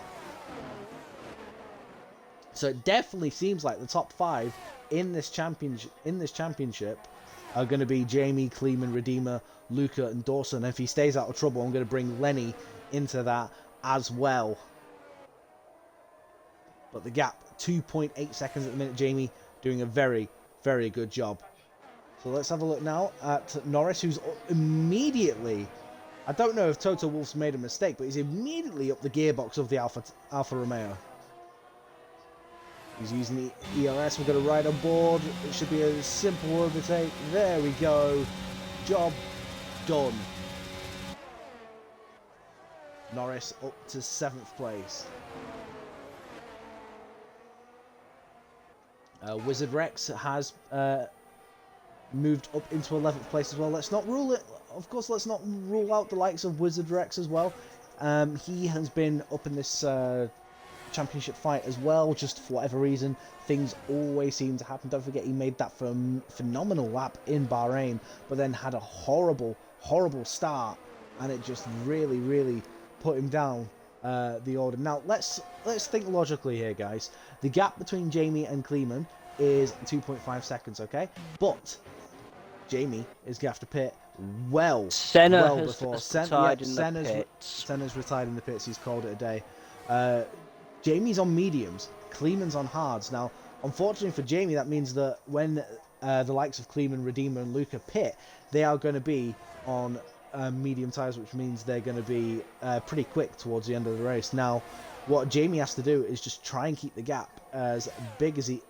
Speaker 2: So it definitely seems like the top 5 in this championship are going to be Jamie, Kleeman, Redeemer, Luca, and Dawson. And if he stays out of trouble, I'm going to bring Lenny into that as well. But the gap, 2.8 seconds at the minute. Jamie doing a very, very good job. So let's have a look now at Norris, who's immediately I don't know if Toto Wolff's made a mistake, but he's immediately up the gearbox of the Alfa Romeo. He's using the ERS. We've got a ride on board. It should be a simple overtake. There we go. Job done. Norris up to 7th place. Wizard Rex has moved up into 11th place as well. Let's not rule it. Of course, let's not rule out the likes of Wizard Rex as well. He has been up in this championship fight as well, just for whatever reason. Things always seem to happen. Don't forget, he made that phenomenal lap in Bahrain, but then had a horrible start, and it just really put him down the order. Now let's think logically here, guys. The gap between Jamie and Kleeman is 2.5 seconds, okay? But Jamie is going to have to pit well before Senna's retired in the pits. He's called it a day. Jamie's on mediums, Kleeman's on hards. Now, unfortunately for Jamie, that means that when the likes of Kleeman, Redeemer, and Luca pit, they are going to be on medium tyres, which means they're going to be pretty quick towards the end of the race. Now, what Jamie has to do is just try and keep the gap as big as he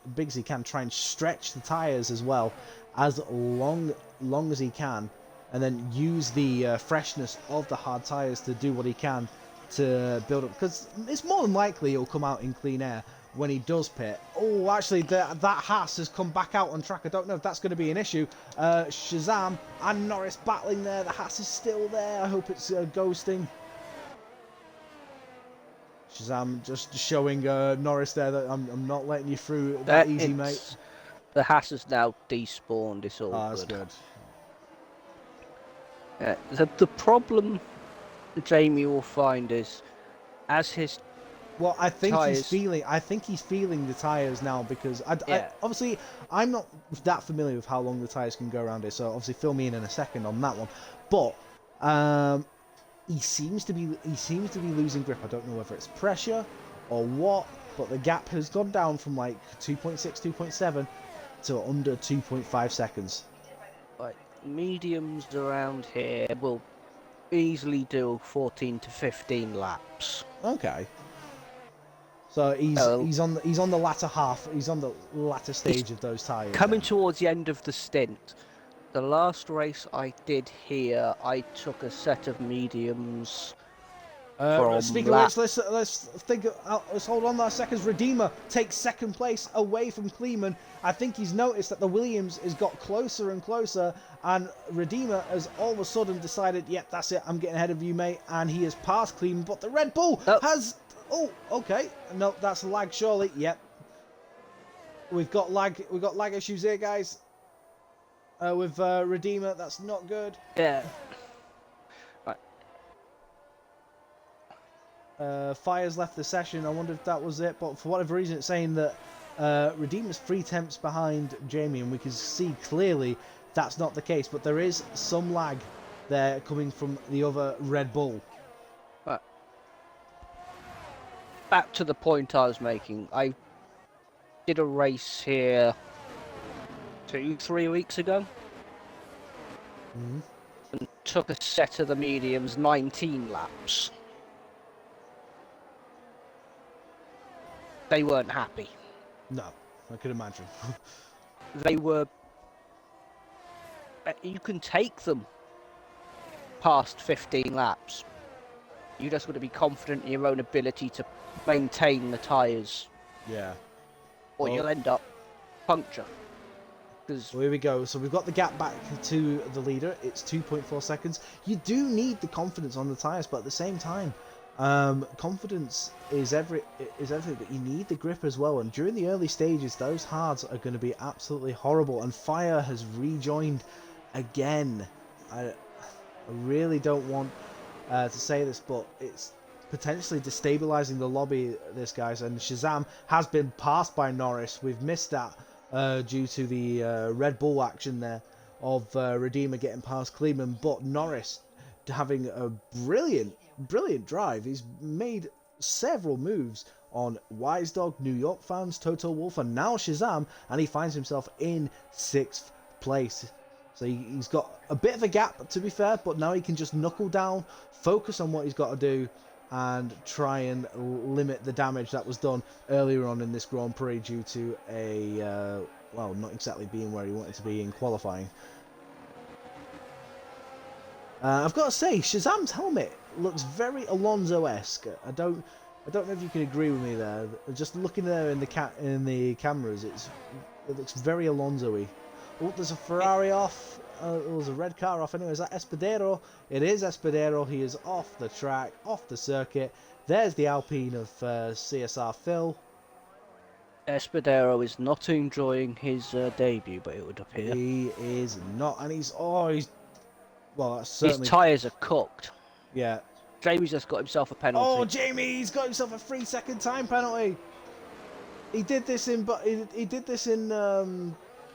Speaker 2: can. Try and stretch the tyres as well as long as he can, and then use the freshness of the hard tyres to do what he can to build up. Because it's more than likely he'll come out in clean air when he does pit. Oh, actually, that Haas has come back out on track. I don't know if that's going to be an issue. Shazam and Norris battling there. The Haas is still there. I hope it's ghosting. Shazam just showing Norris there that I'm not letting you through that easy, mate.
Speaker 1: The Haas is now despawned. It's all
Speaker 2: that's good.
Speaker 1: The problem Jamie will find is as his
Speaker 2: I think he's feeling the tires now, because obviously I'm not that familiar with how long the tires can go around here, so obviously fill me in a second on that one. But he seems to be losing grip. I don't know whether it's pressure or what, but the gap has gone down from like 2.6, 2.7 to under 2.5 seconds.
Speaker 1: Like mediums around here will easily do 14 to 15 laps.
Speaker 2: Okay. So he's on the latter half. He's on the latter stage of those tyres.
Speaker 1: Coming towards the end of the stint. The last race I did here, I took a set of mediums.
Speaker 2: Speaking of which, let's hold on there a second. Redeemer takes 2nd place away from Kleeman. I think he's noticed that the Williams has got closer and closer, and Redeemer has all of a sudden decided, yep, that's it, I'm getting ahead of you, mate, and he has passed Kleeman, but the Red Bull has... Oh, okay. No, that's lag, surely. Yep. We've got lag issues here, guys. With Redeemer, that's not good.
Speaker 1: Yeah.
Speaker 2: Fire's left the session. I wonder if that was it, but for whatever reason, it's saying that Redeemer's 3 tenths behind Jamie, and we can see clearly that's not the case. But there is some lag there coming from the other Red Bull.
Speaker 1: Back to the point I was making. I did a race here 2-3 weeks ago. And took a set of the mediums 19 laps. They weren't happy.
Speaker 2: No, I could imagine.
Speaker 1: They were... You can take them past 15 laps. You just got to be confident in your own ability to maintain the tyres.
Speaker 2: Yeah.
Speaker 1: Or you'll end up puncture.
Speaker 2: So here we go. So we've got the gap back to the leader. It's 2.4 seconds. You do need the confidence on the tyres, but at the same time, confidence is everything, but you need the grip as well. And during the early stages, those hards are going to be absolutely horrible. And Fire has rejoined again. I really don't want to say this, but it's potentially destabilizing the lobby, this, guys. And Shazam has been passed by Norris. We've missed that due to the Red Bull action there of Redeemer getting past Kleeman, but Norris having a brilliant drive. He's made several moves on Wise Dog, New York fans, Toto Wolff, and now Shazam, and he finds himself in 6th place. So he's got a bit of a gap, to be fair, but now he can just knuckle down, focus on what he's got to do, and try and limit the damage that was done earlier on in this Grand Prix due to a, well, not exactly being where he wanted to be in qualifying. I've got to say, Shazam's helmet looks very Alonso-esque. I don't know if you can agree with me there. Just looking there in the cameras, it looks very Alonso-y. Oh, there's a Ferrari off. There's a red car off. Anyway, is that Espadero? It is Espadero. He is off the track, off the circuit. There's the Alpine of CSR Phil.
Speaker 1: Espadero is not enjoying his debut, but it would appear.
Speaker 2: He is not, and he's well, that's
Speaker 1: His
Speaker 2: certainly.
Speaker 1: tyres are cooked.
Speaker 2: Yeah.
Speaker 1: Jamie's just got himself a penalty.
Speaker 2: Oh, Jamie! He's got himself a 3-second time penalty. He did this in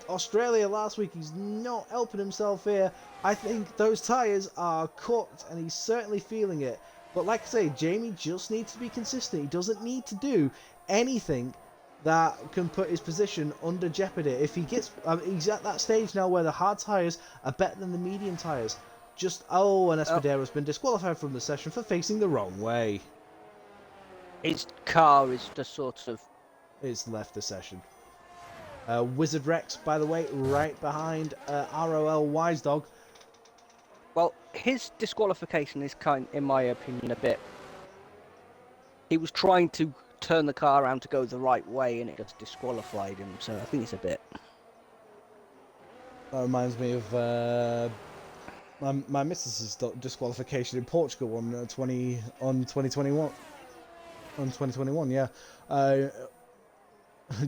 Speaker 2: Australia last week. He's not helping himself here. I think those tyres are cooked, and he's certainly feeling it. But like I say, Jamie just needs to be consistent. He doesn't need to do anything that can put his position under jeopardy. If he gets, he's at that stage now where the hard tyres are better than the medium tyres. And Espadero's been disqualified from the session for facing the wrong way.
Speaker 1: His car is just sort of...
Speaker 2: It's left the session. Wizard Rex, by the way, right behind ROL Wise Dog.
Speaker 1: Well, his disqualification is in my opinion, a bit... He was trying to turn the car around to go the right way, and it just disqualified him. So I think it's a bit...
Speaker 2: That reminds me of my missus's disqualification in Portugal on 2021. On 2021, yeah.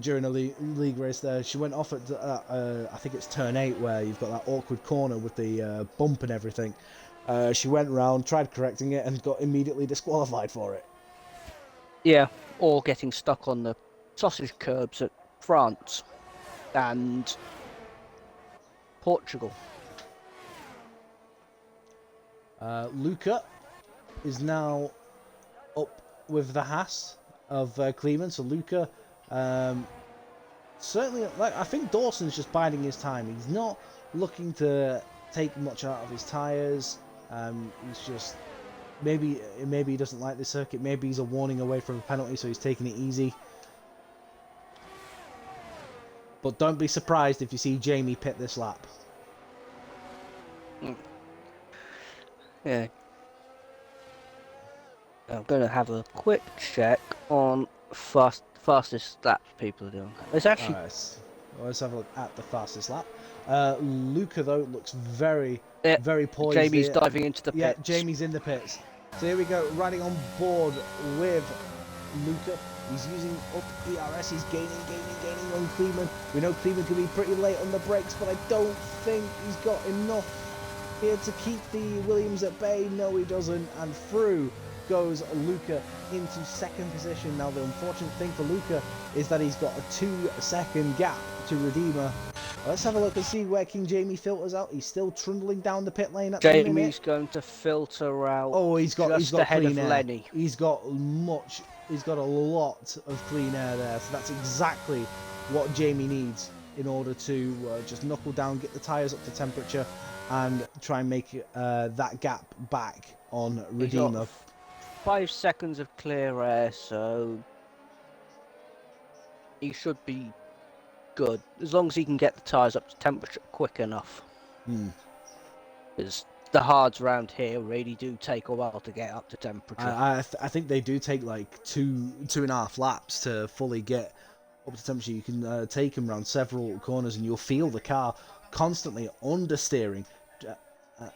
Speaker 2: During a league race there, she went off at I think it's turn 8 where you've got that awkward corner with the bump and everything. She went round, tried correcting it, and got immediately disqualified for it.
Speaker 1: Yeah, or getting stuck on the sausage curbs at France and Portugal.
Speaker 2: Luca is now up with the Haas of Cleveland. So Luca, certainly, I think Dawson's just biding his time. He's not looking to take much out of his tyres. He's just maybe he doesn't like the circuit. Maybe he's a warning away from a penalty, so he's taking it easy. But don't be surprised if you see Jamie pit this lap.
Speaker 1: Yeah. I'm going to have a quick check on fastest lap people are doing. It's actually...
Speaker 2: Right, let's have a look at the fastest lap. Luca, though, looks very poised.
Speaker 1: Jamie's
Speaker 2: here.
Speaker 1: diving into the pits.
Speaker 2: Yeah, Jamie's in the pits. So here we go, riding on board with Luca. He's using up ERS. He's gaining on Cleveland. We know Cleveland can be pretty late on the brakes, but I don't think he's got enough here to keep the Williams at bay. No, he doesn't. And through goes Luca into second position. Now, the unfortunate thing for Luca is that he's got a 2-second gap to Redeemer. Let's have a look and see where King Jamie filters out. He's still trundling down the pit lane at the minute.
Speaker 1: Jamie's going to filter out.
Speaker 2: Oh, he's got
Speaker 1: ahead
Speaker 2: clean
Speaker 1: of
Speaker 2: air.
Speaker 1: Lenny.
Speaker 2: He's got a lot of clean air there. So that's exactly what Jamie needs in order to just knuckle down, get the tyres up to temperature, and try and make that gap back on Redeemer.
Speaker 1: 5 seconds of clear air, so he should be good as long as he can get the tyres up to temperature quick enough. Because the hards around here really do take a while to get up to temperature.
Speaker 2: I think they do take like 2.5 laps to fully get up to temperature. You can take them around several corners, and you'll feel the car constantly understeering,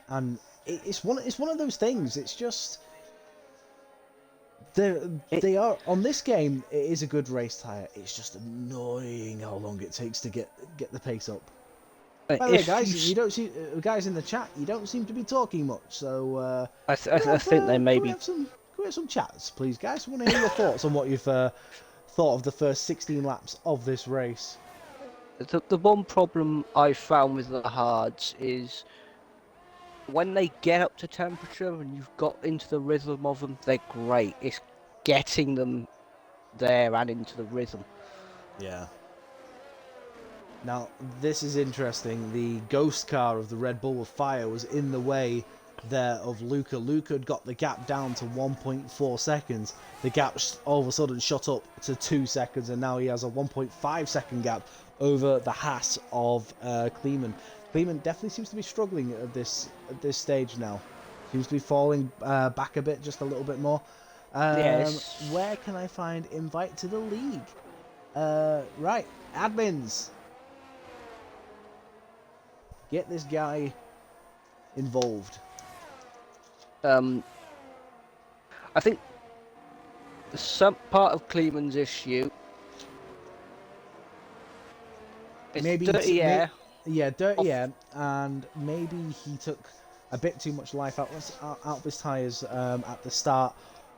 Speaker 2: and it's one of those things. It's just they are on this game. It is a good race tyre. It's just annoying how long it takes to get the pace up. By the way, guys, you don't see guys in the chat. You don't seem to be talking much. So
Speaker 1: I think they may be.
Speaker 2: Can we have some chats, please, guys? I want to hear your thoughts on what you've thought of the first 16 laps of this race.
Speaker 1: The one problem I found with the hards is when they get up to temperature and you've got into the rhythm of them, they're great. It's getting them there and into the rhythm.
Speaker 2: Yeah. Now, this is interesting. The ghost car of the Red Bull with fire was in the way there of Luca. Luca had got the gap down to 1.4 seconds. The gap all of a sudden shot up to 2 seconds, and now he has a 1.5 second gap over the Haas of Kleeman. Kleeman definitely seems to be struggling at this stage now. Seems to be falling back a bit, just a little bit more.
Speaker 1: Yes.
Speaker 2: Where can I find invite to the league? Right, admins. Get this guy involved.
Speaker 1: I think some part of Kleeman's issue is
Speaker 2: Maybe
Speaker 1: dirty air.
Speaker 2: Yeah, dirty air, and maybe he took a bit too much life out of his tyres at the start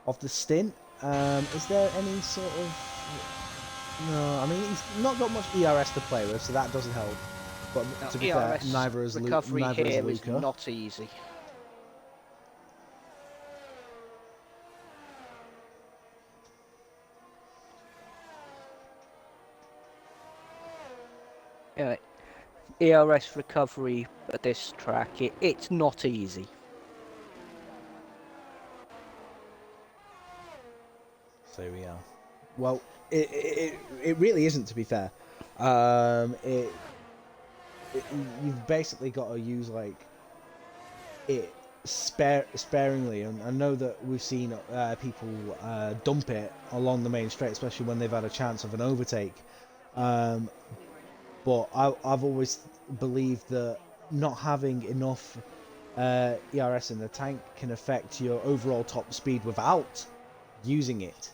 Speaker 2: of the stint. Is there any sort of... No, I mean, he's not got much ERS to play with, so that doesn't help. But
Speaker 1: Now,
Speaker 2: to be
Speaker 1: ERS
Speaker 2: fair, neither is
Speaker 1: recovery
Speaker 2: neither is
Speaker 1: here is
Speaker 2: Luca.
Speaker 1: not easy. Yeah, ERS recovery at this track, it's not easy.
Speaker 2: So here we are. Well, it really isn't, to be fair. You've basically got to use like it sparingly, and I know that we've seen people dump it along the main straight, especially when they've had a chance of an overtake. But I've always believed that not having enough ERS in the tank can affect your overall top speed without using it.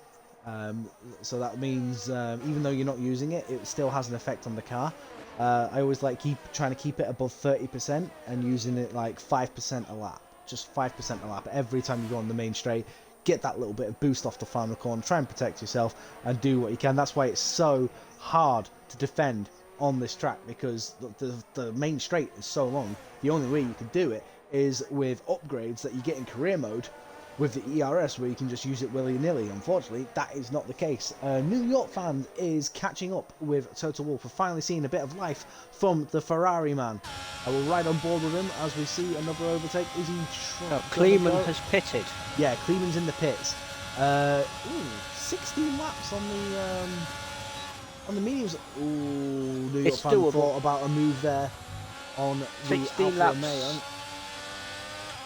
Speaker 2: So that means even though you're not using it, it still has an effect on the car. I always like trying to keep it above 30% and using it like 5% a lap, just 5% a lap every time you go on the main straight. Get that little bit of boost off the final corner, try and protect yourself and do what you can. That's why it's so hard to defend on this track, because the main straight is so long. The only way you can do it is with upgrades that you get in career mode with the ERS, where you can just use it willy-nilly. Unfortunately, that is not the case. New York fan is catching up with Toto Wolff. We're finally seeing a bit of life from the Ferrari man. I will ride on board with him as we see another overtake. Is he
Speaker 1: Kleeman has pitted.
Speaker 2: Yeah, Kleeman's in the pits. 16 laps on the mediums. Ooh, New York fan thought about a move there on the
Speaker 1: 16
Speaker 2: Alfa
Speaker 1: laps.
Speaker 2: Romeo.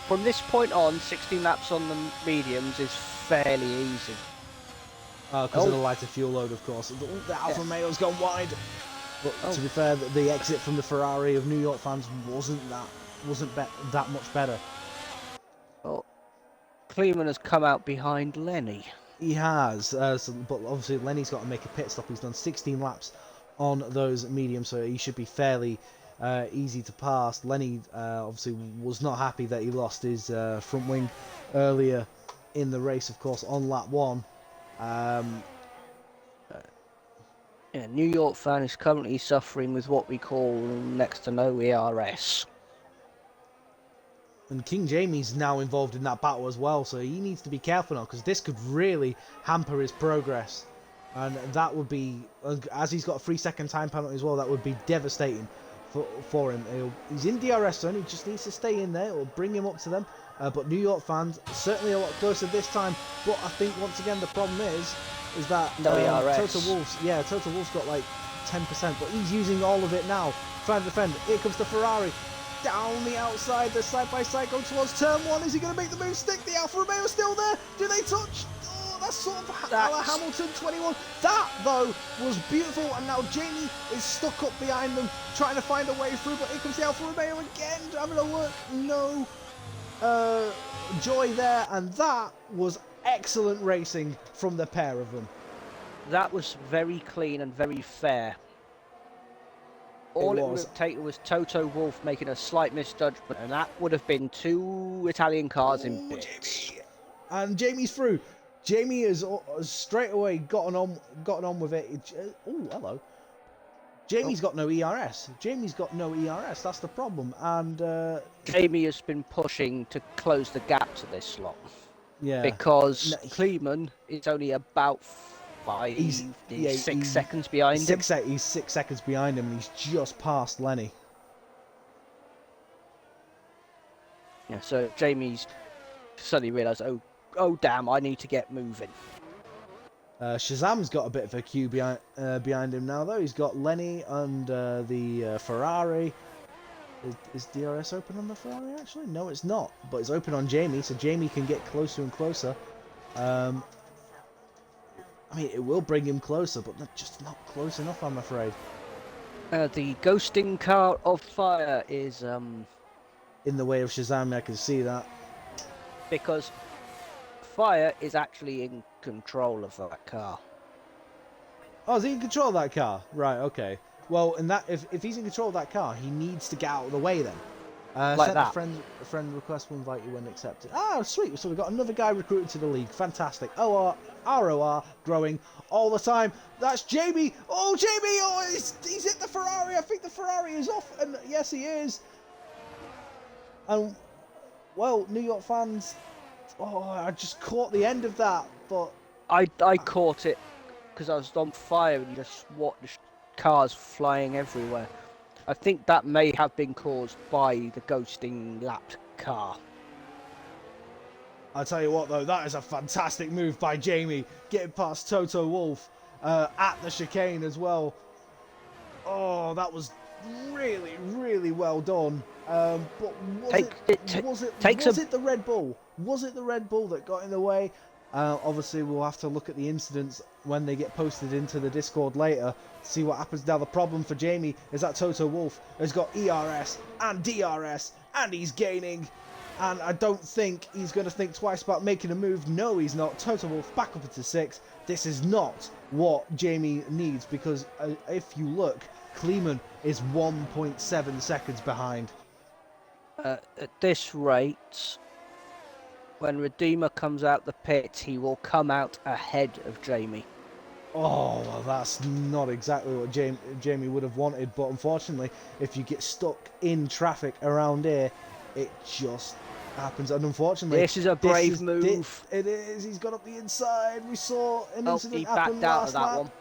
Speaker 1: From this point on, 16 laps on the mediums is fairly easy.
Speaker 2: Because of the lighter fuel load, of course. The Alfa Romeo's gone wide. But to be fair, the exit from the Ferrari of New York fans wasn't that much better.
Speaker 1: Well, Kleeman has come out behind Lenny.
Speaker 2: He has, but obviously Lenny's got to make a pit stop. He's done 16 laps on those mediums, so he should be fairly easy to pass. Lenny obviously was not happy that he lost his front wing earlier in the race, of course, on lap 1.
Speaker 1: Yeah, New York fan is currently suffering with what we call next to no ERS.
Speaker 2: And King Jamie's now involved in that battle as well, so he needs to be careful now, because this could really hamper his progress. And that would be, as he's got a 3-second time penalty as well, that would be devastating for him. He's in DRS zone, he just needs to stay in there, or bring him up to them. But New York fans, certainly a lot closer this time. But I think, once again, the problem is that
Speaker 1: no ERS.
Speaker 2: Toto Wolff's got like 10%, but he's using all of it now, trying to defend. Here comes the Ferrari. Down the outside, the side-by-side go towards turn 1. Is he going to make the move? Stick. The Alfa Romeo is still there. Do they touch? Oh, that's sort of a la Hamilton 21. That, though, was beautiful. And now Jamie is stuck up behind them, trying to find a way through. But here comes the Alfa Romeo again, having a look. No joy there. And that was excellent racing from the pair of them.
Speaker 1: That was very clean and very fair. All it would have taken was Toto Wolff making a slight misjudgment, and that would have been 2 Italian cars in pits.
Speaker 2: And Jamie's through. Jamie has straight away gotten on with it. Oh, hello. Jamie's got no ERS. That's the problem. And
Speaker 1: Jamie has been pushing to close the gap to this lot.
Speaker 2: Yeah.
Speaker 1: Because Kleeman is only about He's
Speaker 2: yeah,
Speaker 1: 6 seconds behind him.
Speaker 2: He's 6 seconds behind him, and he's just past Lenny.
Speaker 1: Yeah, so Jamie's suddenly realised, oh damn, I need to get moving.
Speaker 2: Shazam's got a bit of a queue behind him now, though. He's got Lenny and the Ferrari. Is DRS open on the Ferrari, actually? No, it's not. But it's open on Jamie, so Jamie can get closer and closer. I mean, it will bring him closer, but just not close enough, I'm afraid.
Speaker 1: The ghosting car of fire is...
Speaker 2: in the way of Shazam, I can see that.
Speaker 1: Because fire is actually in control of that car.
Speaker 2: Oh, is he in control of that car? Right, okay. Well, in that, if he's in control of that car, he needs to get out of the way then.
Speaker 1: Like that.
Speaker 2: A friend request will invite you when accepted. Ah, sweet. So we've got another guy recruited to the league. Fantastic. ROR growing all the time. That's Jamie. Oh, Jamie! Oh, he's hit the Ferrari. I think the Ferrari is off. And yes, he is. And, well, New York fans... Oh, I just caught the end of that, but...
Speaker 1: I caught it because I was on fire and you just watched cars flying everywhere. I think that may have been caused by the ghosting lapped car.
Speaker 2: I'll tell you what, though, that is a fantastic move by Jamie, getting past Toto Wolff at the chicane as well. Oh, that was really, really well done. But was it the Red Bull? Was it the Red Bull that got in the way? Obviously, we'll have to look at the incidents when they get posted into the Discord later, see what happens. Now, the problem for Jamie is that Toto Wolff has got ERS and DRS, and he's gaining. And I don't think he's going to think twice about making a move. No, he's not. Toto Wolff back up into 6. This is not what Jamie needs, because if you look, Kleeman is 1.7 seconds behind.
Speaker 1: At this rate, when Redeemer comes out the pit, he will come out ahead of Jamie.
Speaker 2: Oh, well, that's not exactly what Jamie would have wanted, but unfortunately, if you get stuck in traffic around here, it just happens. And unfortunately,
Speaker 1: this is a brave move.
Speaker 2: It is. He's got up the inside. We saw an incident
Speaker 1: he
Speaker 2: happen
Speaker 1: backed out
Speaker 2: last
Speaker 1: of that
Speaker 2: lap.
Speaker 1: one.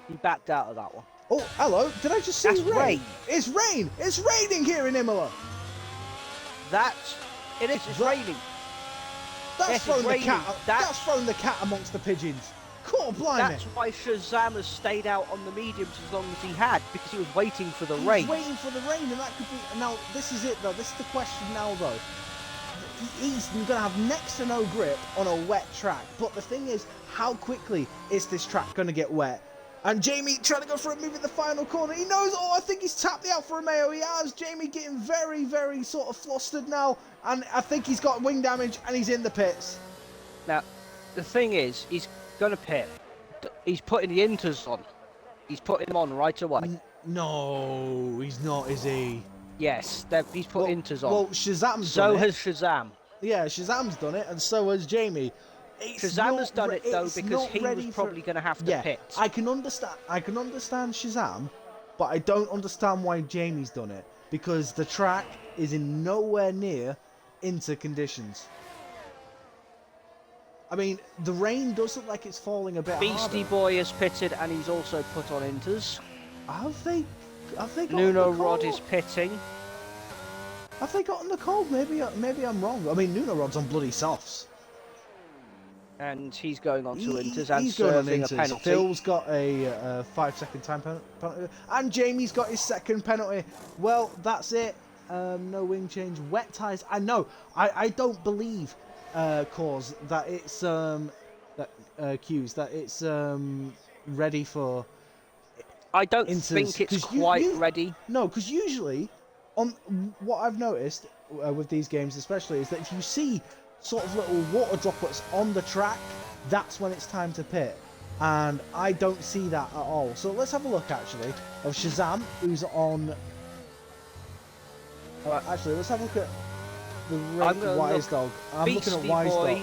Speaker 1: He backed out of that one.
Speaker 2: Oh, hello. Did I just see
Speaker 1: That's rain?
Speaker 2: It's rain. It's raining here in Imola.
Speaker 1: It is. It's raining.
Speaker 2: That's thrown the cat amongst the pigeons. Cool, blimey.
Speaker 1: That's why Shazam has stayed out on the mediums as long as he had, because he was waiting for the rain.
Speaker 2: Waiting for the rain, and that could be... Now, this is it, though. This is the question now, though. He's going to have next to no grip on a wet track. But the thing is, how quickly is this track going to get wet? And Jamie trying to go for a move in the final corner. He knows, oh, I think he's tapped the Alfa Romeo. He has. Jamie getting very, very sort of flustered now. And I think he's got wing damage, and he's in the pits.
Speaker 1: Now, the thing is, he's going to pit. He's putting the inters on. He's putting them on right away.
Speaker 2: No, he's not, is he?
Speaker 1: Yes, he's put inters on.
Speaker 2: Well, Shazam's
Speaker 1: done it. So
Speaker 2: has
Speaker 1: Shazam.
Speaker 2: Yeah, Shazam's done it, and so has Jamie.
Speaker 1: Shazam has done it though because he was probably going to have to pit.
Speaker 2: I can understand Shazam, but I don't understand why Jamie's done it, because the track is in nowhere near into conditions. I mean, the rain does look like it's falling a bit
Speaker 1: Beastie
Speaker 2: harder.
Speaker 1: Boy has pitted and he's also put on inters.
Speaker 2: Have they got
Speaker 1: Nuno
Speaker 2: on the
Speaker 1: Rod
Speaker 2: cold?
Speaker 1: is pitting.
Speaker 2: Have they got on the cold? Maybe I'm wrong. I mean, Nuno Rod's on bloody softs.
Speaker 1: And he's going on to inters and
Speaker 2: he's going on
Speaker 1: serving a
Speaker 2: inters.
Speaker 1: penalty.
Speaker 2: Phil's got a 5-second time penalty. And Jamie's got his second penalty. Well, that's it. No wing change. Wet tyres. I know. I don't believe, Cause, that it's Q's, that it's ready for...
Speaker 1: I don't
Speaker 2: inters.
Speaker 1: think it's quite ready.
Speaker 2: No, because usually, on what I've noticed with these games especially, is that if you see sort of little water droplets on the track, that's when it's time to pit. And I don't see that at all. So let's have a look, actually, of Shazam, who's on... actually, let's have a look at the Wise Dog. I'm looking at Wise Dog.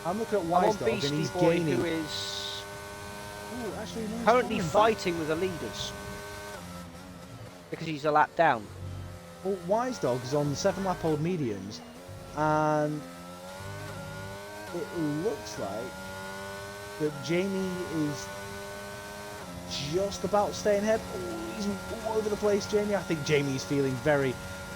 Speaker 2: I'm looking at Wise Dog, and he's gaining.
Speaker 1: Who is
Speaker 2: actually, no,
Speaker 1: currently fighting with the leaders because he's a lap down.
Speaker 2: Well, Wise Dog is on 7-lap-old mediums, and it looks like that Jamie is just about staying ahead. Oh, he's all over the place, Jamie. I think Jamie's feeling very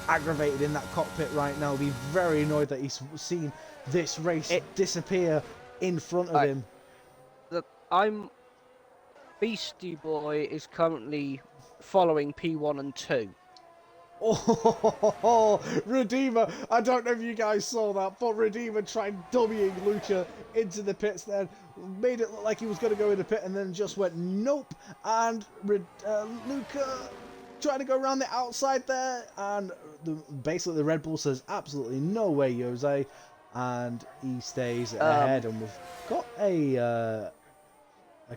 Speaker 2: aggravated in that cockpit right now. He'll be very annoyed that he's seen this race disappear in front of him.
Speaker 1: Beastie Boy is currently following P1 and 2.
Speaker 2: Oh, Redeemer! I don't know if you guys saw that, but Redeemer tried dummying Luca into the pits then, made it look like he was going to go in the pit and then just went nope, and Luca trying to go around the outside there, and basically the Red Bull says absolutely no way, Jose, and he stays ahead, and we've got a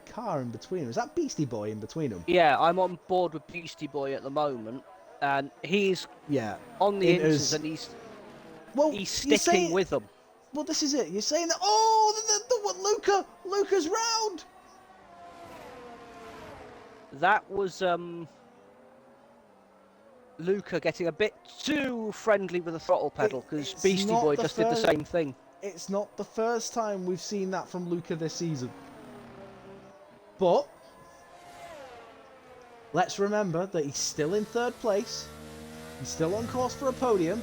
Speaker 2: car in between. Is that Beastie Boy in between them?
Speaker 1: Yeah, I'm on board with Beastie Boy at the moment, and he's on the inters, and he's sticking with them.
Speaker 2: Well, this is it. You're saying that. Oh, Luca's round.
Speaker 1: That was Luca getting a bit too friendly with the throttle pedal, because Beastie Boy just did the same thing.
Speaker 2: It's not the first time we've seen that from Luca this season. But let's remember that he's still in third place. He's still on course for a podium.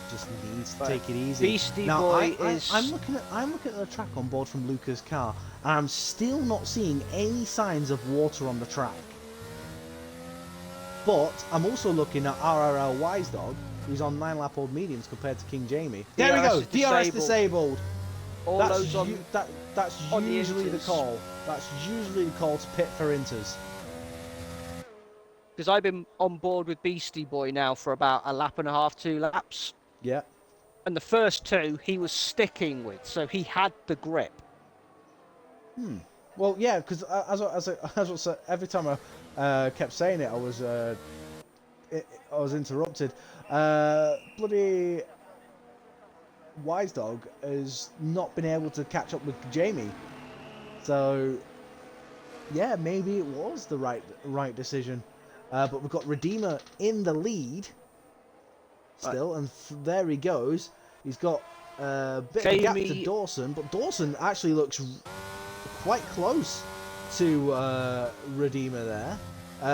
Speaker 2: Just needs to take it easy.
Speaker 1: Beastie Boy is.
Speaker 2: I'm looking at the track on board from Luca's car, and I'm still not seeing any signs of water on the track. But I'm also looking at RRL Wise Dog, who's on 9-lap-old mediums compared to King Jamie. There we go. DRS disabled. That's usually the call. That's usually the call to pit for inters.
Speaker 1: Because I've been on board with Beastie Boy now for about a lap and a half, 2 laps.
Speaker 2: Yeah.
Speaker 1: And the first 2 he was sticking with, so he had the grip.
Speaker 2: Well, yeah, because as every time I kept saying it, I was interrupted. Bloody Wise Dog has not been able to catch up with Jamie. So, yeah, maybe it was the right decision. But we've got Redeemer in the lead still, and there he goes. He's got a bit of a gap to Dawson, but Dawson actually looks quite close to Redeemer there.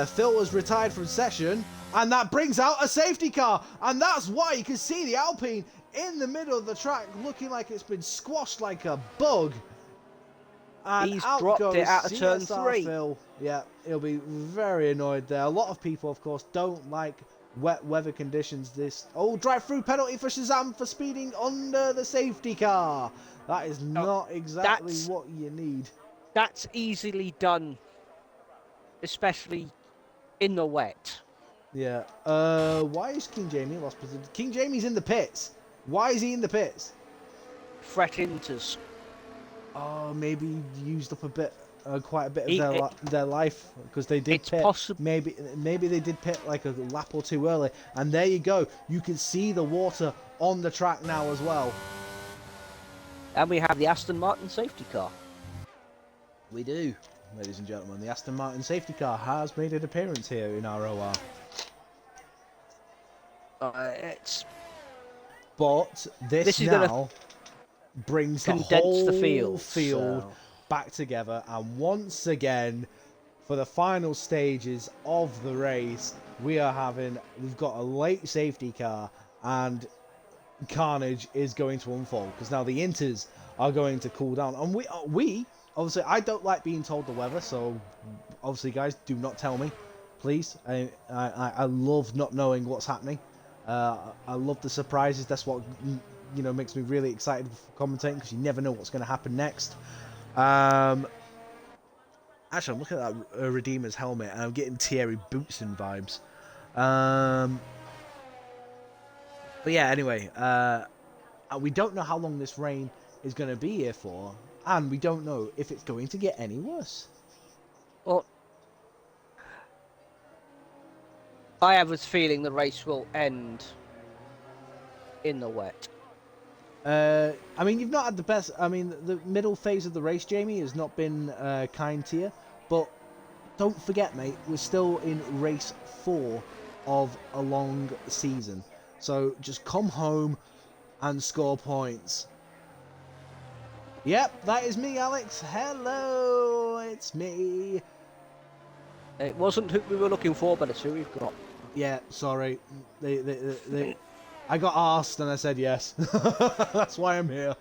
Speaker 2: Phil was retired from session, and that brings out a safety car, and that's why you can see the Alpine in the middle of the track looking like it's been squashed like a bug. And
Speaker 1: he's dropped it out of turn 3.
Speaker 2: Phil. Yeah, he'll be very annoyed there. A lot of people, of course, don't like wet weather conditions. Drive-through penalty for Shazam for speeding under the safety car. That is not exactly what you need.
Speaker 1: That's easily done, especially in the wet.
Speaker 2: Yeah. Why is King Jamie lost position? King Jamie's in the pits. Why is he in the pits?
Speaker 1: Fret inters.
Speaker 2: Oh, maybe used up quite a bit of their life, because they did pit. Maybe they did pit like a lap or 2 early, and there you go. You can see the water on the track now as well.
Speaker 1: And we have the Aston Martin safety car.
Speaker 2: We do, ladies and gentlemen. The Aston Martin safety car has made an appearance here in ROR. But this now brings the whole field back together, and once again, for the final stages of the race, we've got a late safety car, and carnage is going to unfold, because now the inters are going to cool down, and we obviously, I don't like being told the weather, so obviously, guys, do not tell me, please. I love not knowing what's happening. I love the surprises. That's what makes me really excited for commentating, because you never know what's going to happen next. Actually, I'm looking at that Redeemer's helmet, and I'm getting Thierry Boutsen vibes. But yeah, anyway, we don't know how long this rain is going to be here for, and we don't know if it's going to get any worse.
Speaker 1: Well, I have a feeling the race will end in the wet.
Speaker 2: I mean, you've not had the best. I mean, the middle phase of the race, Jamie, has not been kind to you. But don't forget, mate, we're still in race 4 of a long season. So just come home and score points. Yep, that is me, Alex. Hello, it's me.
Speaker 1: It wasn't who we were looking for, but it's who we've got.
Speaker 2: Yeah, sorry. I got asked and I said yes. That's why I'm here.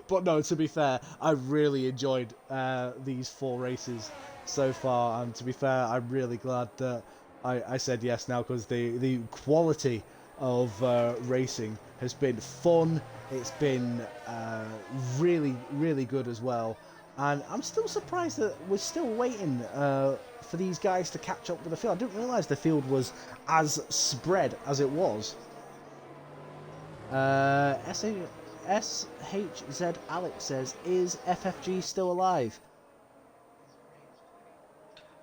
Speaker 2: But no, to be fair, I've really enjoyed these 4 races so far, and to be fair, I'm really glad that I said yes now, because the quality of racing has been fun. It's been really, really good as well. And I'm still surprised that we're still waiting for these guys to catch up with the field. I didn't realise the field was as spread as it was. SHZ Alex says, is FFG still alive?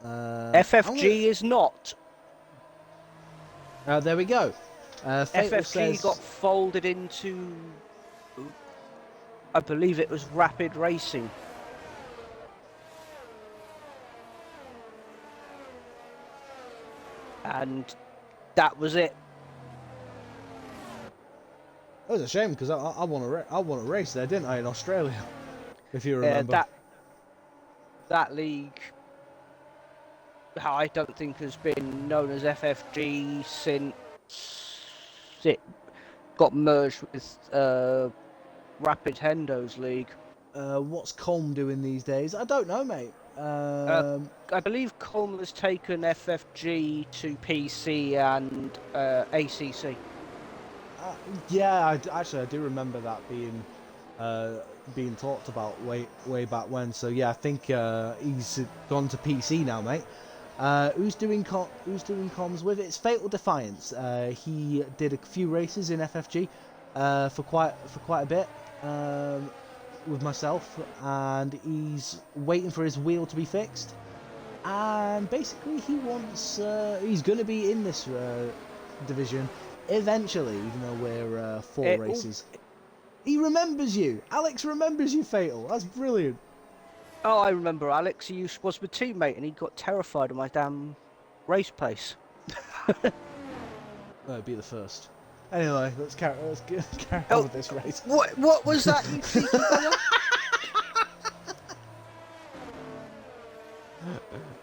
Speaker 1: FFG is not.
Speaker 2: There we go. Fatal
Speaker 1: FFG
Speaker 2: says,
Speaker 1: got folded into, I believe it was Rapid Racing. And that was it.
Speaker 2: That was a shame, because I won a race there, didn't I, in Australia? If you remember.
Speaker 1: That league, I don't think has been known as FFG since it got merged with Rapid Hendo's league.
Speaker 2: What's Colm doing these days? I don't know, mate.
Speaker 1: I believe Colm has taken FFG to PC and ACC.
Speaker 2: Yeah, I do remember that being talked about way back when. So yeah, I think he's gone to PC now, mate. Who's doing comms with it? It's Fatal Defiance. He did a few races in FFG for quite a bit with myself, and he's waiting for his wheel to be fixed. And basically, he's going to be in this division eventually, even though we're 4 races. He remembers you. Alex remembers you, Fatal. That's brilliant.
Speaker 1: Oh, I remember Alex. He was my teammate, and he got terrified of my damn race pace.
Speaker 2: That'd be the first. Anyway, let's carry on with this race.
Speaker 1: What was that, you cheeky fella?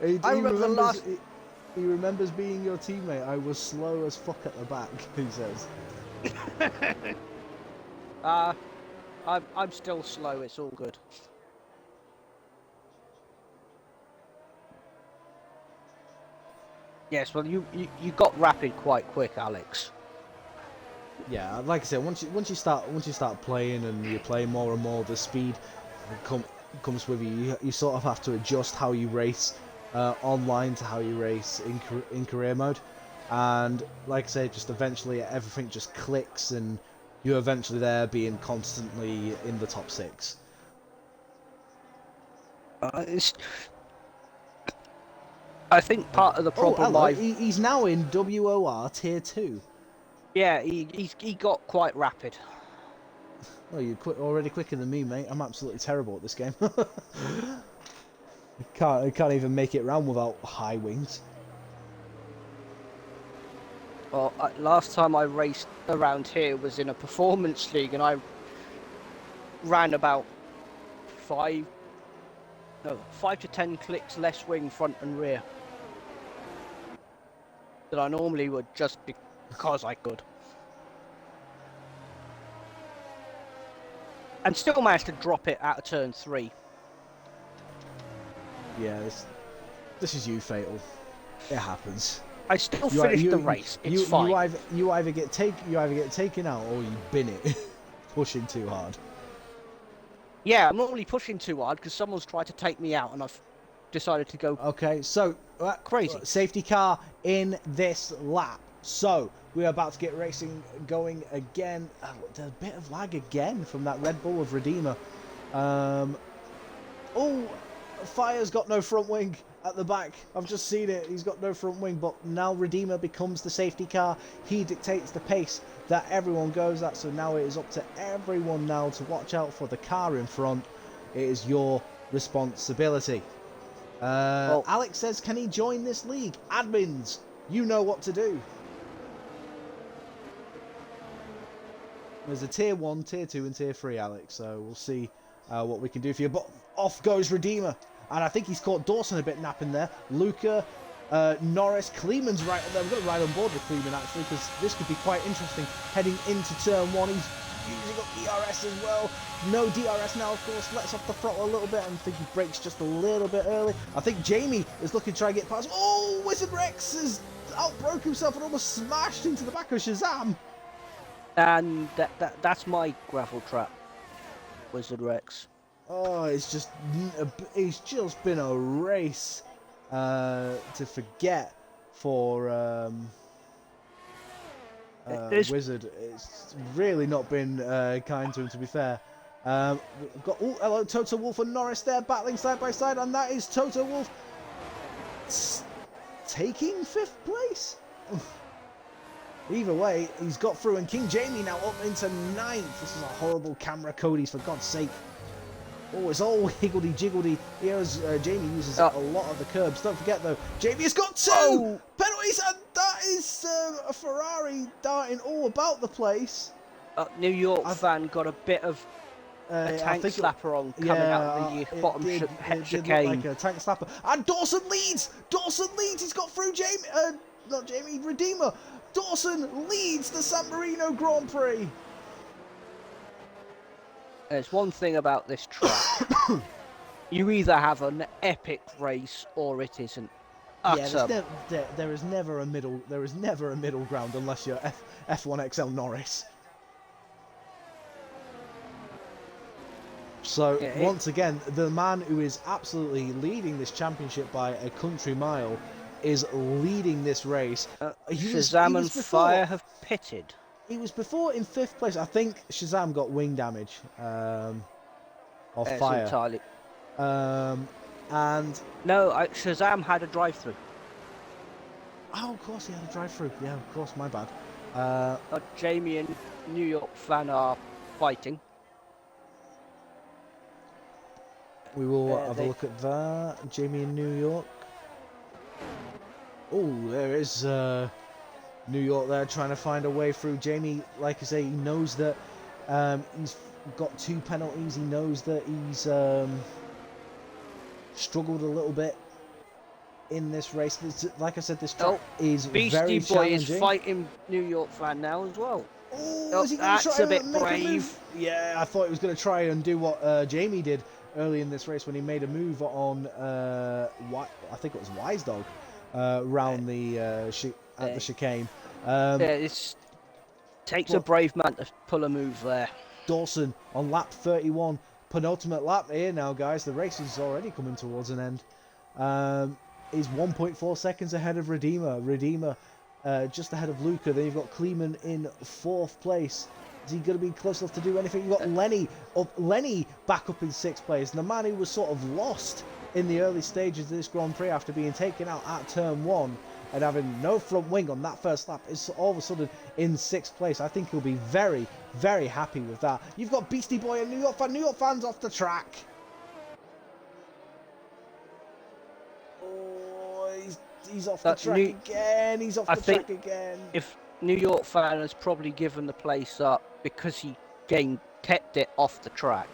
Speaker 2: He remembers being your teammate. I was slow as fuck at the back, he says.
Speaker 1: I'm still slow, it's all good. Yes, well, you got rapid quite quick, Alex.
Speaker 2: Yeah, like I said, once you start playing and you play more and more, the speed comes with you. You sort of have to adjust how you race online to how you race in career mode, and like I say, just eventually everything just clicks, and you're eventually there, being constantly in the top 6.
Speaker 1: I think part of the problem
Speaker 2: he's now in WOR Tier 2.
Speaker 1: Yeah, he got quite rapid.
Speaker 2: Well, you're already quicker than me, mate. I'm absolutely terrible at this game. I can't even make it round without high wings.
Speaker 1: Well, last time I raced around here was in a performance league, and I ran about 5 to 10 clicks less wing front and rear than I normally would, just because I could. And still managed to drop it out of turn 3.
Speaker 2: Yeah, this is you, Fatal. It happens.
Speaker 1: I still finished the race. It's fine.
Speaker 2: You either get taken out or you bin it, pushing too hard.
Speaker 1: Yeah, I'm normally pushing too hard because someone's tried to take me out, and I've decided to go.
Speaker 2: Okay, so
Speaker 1: crazy.
Speaker 2: Safety car in this lap. So we're about to get racing going again. There's a bit of lag again from that Red Bull of Redeemer. Oh, Fire's got no front wing at the back. I've just seen it. He's got no front wing, but now Redeemer becomes the safety car. He dictates the pace that everyone goes at. So now it is up to everyone now to watch out for the car in front. It is your responsibility. Alex says, can he join this league? Admins, you know what to do. There's a tier 1, tier 2 and tier 3, Alex, so we'll see what we can do for you. But off goes Redeemer. And I think he's caught Dawson a bit napping there. Luca, Norris, Kleeman's right up there. We've got to ride on board with Kleeman, actually, because this could be quite interesting heading into turn 1. He's using up DRS as well. No DRS now, of course. Lets off the throttle a little bit. I think he brakes just a little bit early. I think Jamie is looking to try and get past. Oh, Wizard Rex has outbroke himself and almost smashed into the back of Shazam.
Speaker 1: And that's my gravel trap, Wizard Rex.
Speaker 2: Oh, it's just been a race to forget for Wizard. It's really not been kind to him, to be fair. We've got hello, Toto Wolff and Norris there battling side by side, and that is Toto Wolff taking 5th place. Either way, he's got through, and King Jamie now up into 9th. This is a horrible camera, Cody's, for God's sake. Oh, it's all higgledy-jiggledy. Here's Jamie uses a lot of the curbs. Don't forget, though, Jamie has got 2 penalties, and that is a Ferrari darting all about the place.
Speaker 1: New York fan got a bit of a tank slapper on coming out of the bottom chicane.
Speaker 2: Like a tank slapper. And Dawson leads! Dawson leads! He's got through Jamie... not Jamie, Redeemer. Dawson leads the San Marino Grand Prix.
Speaker 1: There's one thing about this track. You either have an epic race or it isn't.
Speaker 2: Yeah, there is never a middle. There is never a middle ground unless you're F1 XL Norris. So once again, the man who is absolutely leading this championship by a country mile is leading this race.
Speaker 1: Shazam and Fire have pitted.
Speaker 2: He was before in 5th place. I think Shazam got wing damage of Fire.
Speaker 1: Entirely.
Speaker 2: And
Speaker 1: no, Shazam had a drive-through.
Speaker 2: Oh, of course he had a drive-through. Yeah, of course, my bad.
Speaker 1: Jamie and New York fan are fighting.
Speaker 2: We will have a look at that. Jamie in New York. Oh, there is New York there trying to find a way through. Jamie, like I say, he knows that he's got 2 penalties. He knows that he's struggled a little bit in this race. Like I said, this track is very challenging.
Speaker 1: Beastie Boy is fighting New York fan now as well.
Speaker 2: Oh, is he
Speaker 1: that's
Speaker 2: try
Speaker 1: a bit brave.
Speaker 2: Yeah, I thought he was going to try and do what Jamie did early in this race when he made a move on I think it was Wise Dog round the chicane.
Speaker 1: It takes a brave man to pull a move there.
Speaker 2: Dawson on lap 31, penultimate lap here now, guys. The race is already coming towards an end. Is 1.4 seconds ahead of Redeemer. Redeemer just ahead of Luca. Then you've got Kleeman in 4th place. Is he going to be close enough to do anything? You've got Lenny back up in 6th place. And the man who was sort of lost in the early stages of this Grand Prix after being taken out at turn 1 and having no front wing on that first lap is all of a sudden in 6th place. I think he'll be very, very happy with that. You've got Beastie Boy and New York fan. New York fans off the track. Oh, he's off the track again. He's off the track again.
Speaker 1: If New York fan has probably given the place up because he kept it off the track.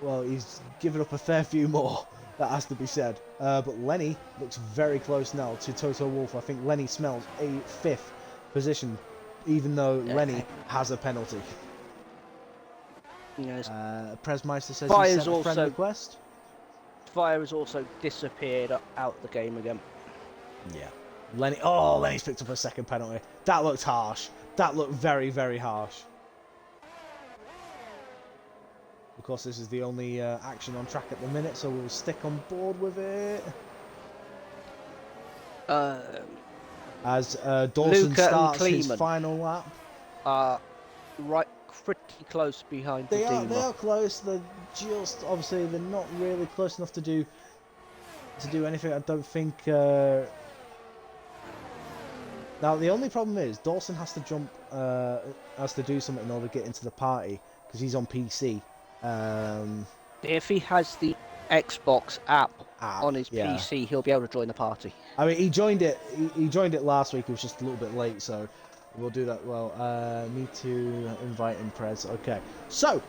Speaker 2: Well, he's given up a fair few more. That has to be said. But Lenny looks very close now to Toto Wolff. I think Lenny smells a 5th position, even though Lenny has a penalty.
Speaker 1: Yes.
Speaker 2: Presmeister says
Speaker 1: Fire's
Speaker 2: he sent a friend request.
Speaker 1: Fire has also disappeared out the game again.
Speaker 2: Yeah. Lenny's picked up a 2nd penalty. That looked harsh. That looked very, very harsh. Of course, this is the only action on track at the minute, so we'll stick on board with it. As Dawson starts his final lap.
Speaker 1: Pretty close behind
Speaker 2: They are close. They're just, obviously, they're not really close enough to do anything. I don't think... Now, the only problem is Dawson has to jump, has to do something in order to get into the party, because he's on PC.
Speaker 1: If he has the Xbox app on his PC, he'll be able to join the party.
Speaker 2: I mean, he joined it. He joined it last week. It was just a little bit late, so we'll do that. Well, need to invite him, Prez. Okay, so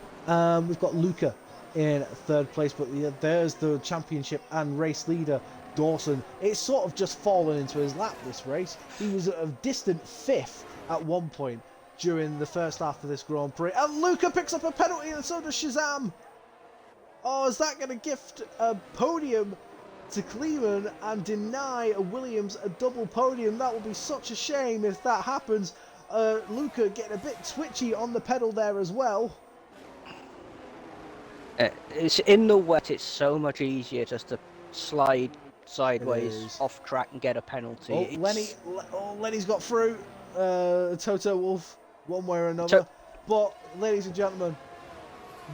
Speaker 2: we've got Luca in third place, but there's the championship and race leader, Dawson. It's sort of just fallen into his lap, this race. He was a distant 5th at one point during the first half of this Grand Prix. And Luca picks up a penalty, and so does Shazam. Oh, is that going to gift a podium to Kleeman and deny Williams a double podium? That will be such a shame if that happens. Luca getting a bit twitchy on the pedal there as well.
Speaker 1: It's in the wet. It's so much easier just to slide sideways off track and get a penalty.
Speaker 2: Lenny's got through. Toto Wolff, one way or another. But, ladies and gentlemen,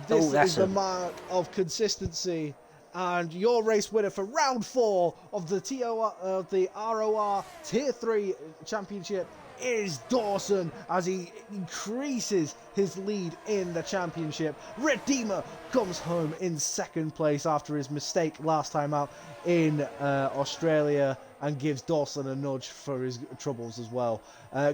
Speaker 2: this is the mark of consistency. And your race winner for round 4 of the ROR Tier 3 Championship is Dawson, as he increases his lead in the championship. Redeemer comes home in 2nd place after his mistake last time out in Australia, and gives Dawson a nudge for his troubles as well.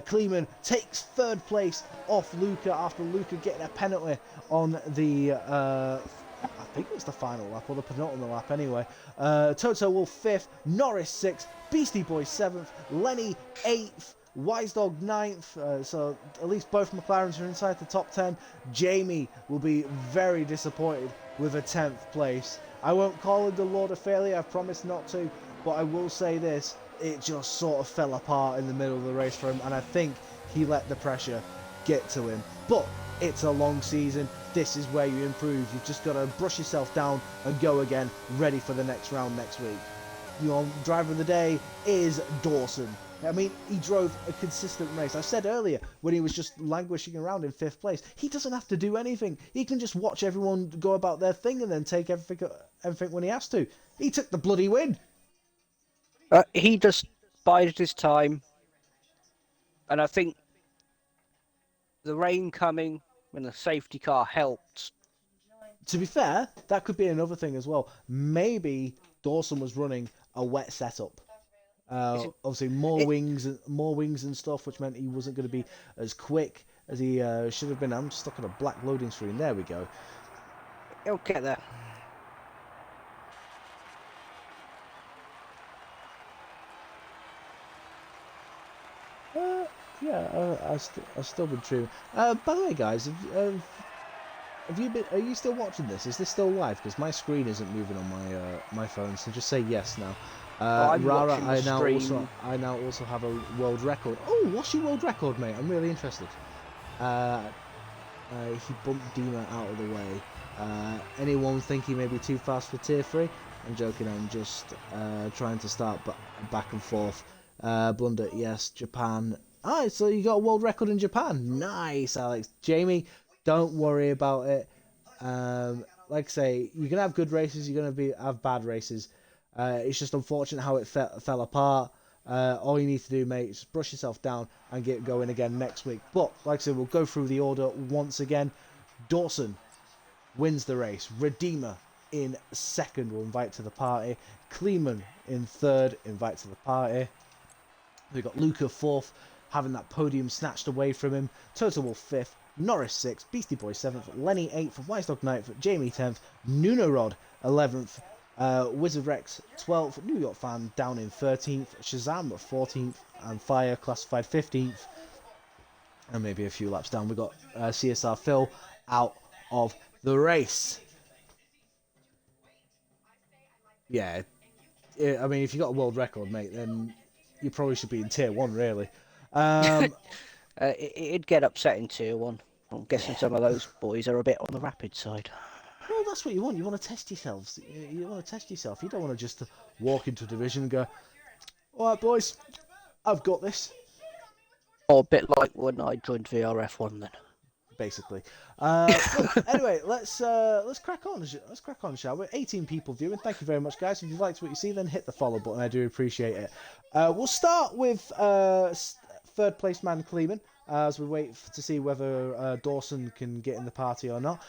Speaker 2: Kleeman takes 3rd place off Luca after Luca getting a penalty on the I think it was the final lap, or the penultimate lap anyway. Toto Wolff 5th, Norris 6th, Beastie Boy 7th, Lenny 8th, Wise Dog 9th, so at least both McLarens are inside the top 10. Jamie will be very disappointed with a 10th place. I won't call it the Lord of Failure, I promise not to, but I will say this, it just sort of fell apart in the middle of the race for him, and I think he let the pressure get to him. But it's a long season, this is where you improve. You've just got to brush yourself down and go again, ready for the next round next week. Your driver of the day is Dawson. I mean, he drove a consistent race. I said earlier, when he was just languishing around in 5th place, he doesn't have to do anything. He can just watch everyone go about their thing and then take everything when he has to. He took the bloody win.
Speaker 1: He just bided his time. And I think the rain coming when the safety car helped.
Speaker 2: To be fair, that could be another thing as well. Maybe Dawson was running a wet setup. Obviously, more wings and stuff, which meant he wasn't going to be as quick as he should have been. I'm stuck on a black loading screen. There we go.
Speaker 1: He'll get there.
Speaker 2: Yeah, I've still been true. By the way, guys, have you been? Are you still watching this? Is this still live? Because my screen isn't moving on my phone. So just say yes now. Rara, I now also have a world record. Oh, what's your world record, mate? I'm really interested. He bumped Dima out of the way. Anyone think he may be too fast for tier 3? I'm joking. I'm just trying to start back and forth. Blunder, yes. Japan. Ah, so you got a world record in Japan. Nice, Alex. Jamie, don't worry about it. Like I say, you're gonna have good races. You're gonna have bad races. It's just unfortunate how it fell apart. All you need to do, mate, is just brush yourself down and get going again next week. But, like I said, we'll go through the order once again. Dawson wins the race. Redeemer in 2nd, will invite to the party. Kleeman in 3rd, invite to the party. We've got Luca 4th, having that podium snatched away from him. Toto Wolff 5th, Norris 6th, Beastie Boy 7th, Lenny 8th, Wise Dog 9th, Jamie 10th, Nuno Rod 11th, Wizard Rex 12th, New York Fan down in 13th, Shazam 14th, and Fire classified 15th. And maybe a few laps down, we got CSR Phil out of the race. Yeah, I mean, if you got a world record, mate, then you probably should be in tier 1, really.
Speaker 1: It'd get upset in tier 1. I'm guessing some of those boys are a bit on the rapid side.
Speaker 2: Well, that's what you want. You want to test yourselves. You want to test yourself. You don't want to just walk into a division and go, all right, boys, I've got this.
Speaker 1: Or a bit like when I joined VRF1 then.
Speaker 2: Basically. Anyway, let's crack on. Let's crack on, shall we? 18 people viewing. Thank you very much, guys. If you've liked what you see, then hit the follow button. I do appreciate it. We'll start with 3rd place man Kleeman as we wait to see whether Dawson can get in the party or not.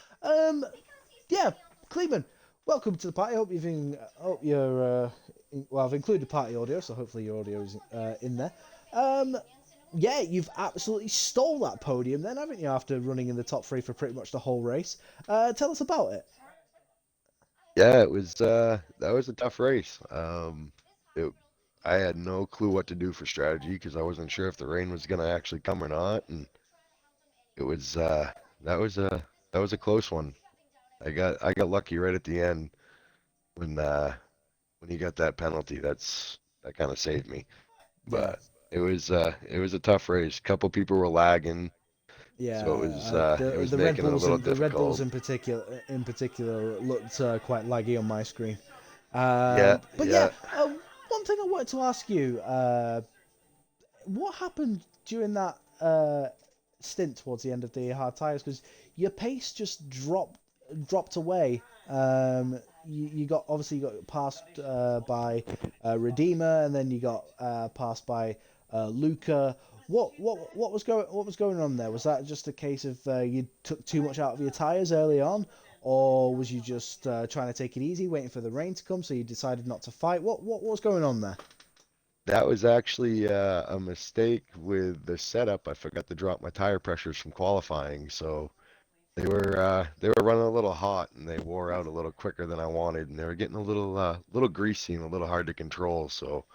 Speaker 2: Yeah, Kleeman, welcome to the party. Hope you're well, I've included party audio, so hopefully your audio is in there. Yeah, you've absolutely stole that podium then, haven't you, after running in the top 3 for pretty much the whole race. Tell us about it.
Speaker 3: Yeah, that was a tough race. It, I had no clue what to do for strategy because I wasn't sure if the rain was gonna actually come or not, and it was that was a close one. I got lucky right at the end when uh when he got that penalty. That kind of saved me.
Speaker 2: Yeah.
Speaker 3: But it was a tough race. A couple people were lagging,
Speaker 2: Yeah,
Speaker 3: so it was
Speaker 2: the Red
Speaker 3: making it a
Speaker 2: Bulls
Speaker 3: little
Speaker 2: and the Red Bulls
Speaker 3: difficult.
Speaker 2: in particular looked quite laggy on my screen.
Speaker 3: Yeah,
Speaker 2: But yeah,
Speaker 3: yeah.
Speaker 2: one thing I wanted to ask you: what happened during that stint towards the end of the hard tires? Because your pace just dropped away. You got obviously you got passed by Redeemer, and then you got passed by Luca. What was going on there? Was that just a case of you took too much out of your tires early on, or was you just trying to take it easy, waiting for the rain to come, so you decided not to fight? What was going on there?
Speaker 3: That was actually a mistake with the setup. I forgot to drop my tire pressures from qualifying, so they were running a little hot and they wore out a little quicker than I wanted, and they were getting a little greasy and a little hard to control. So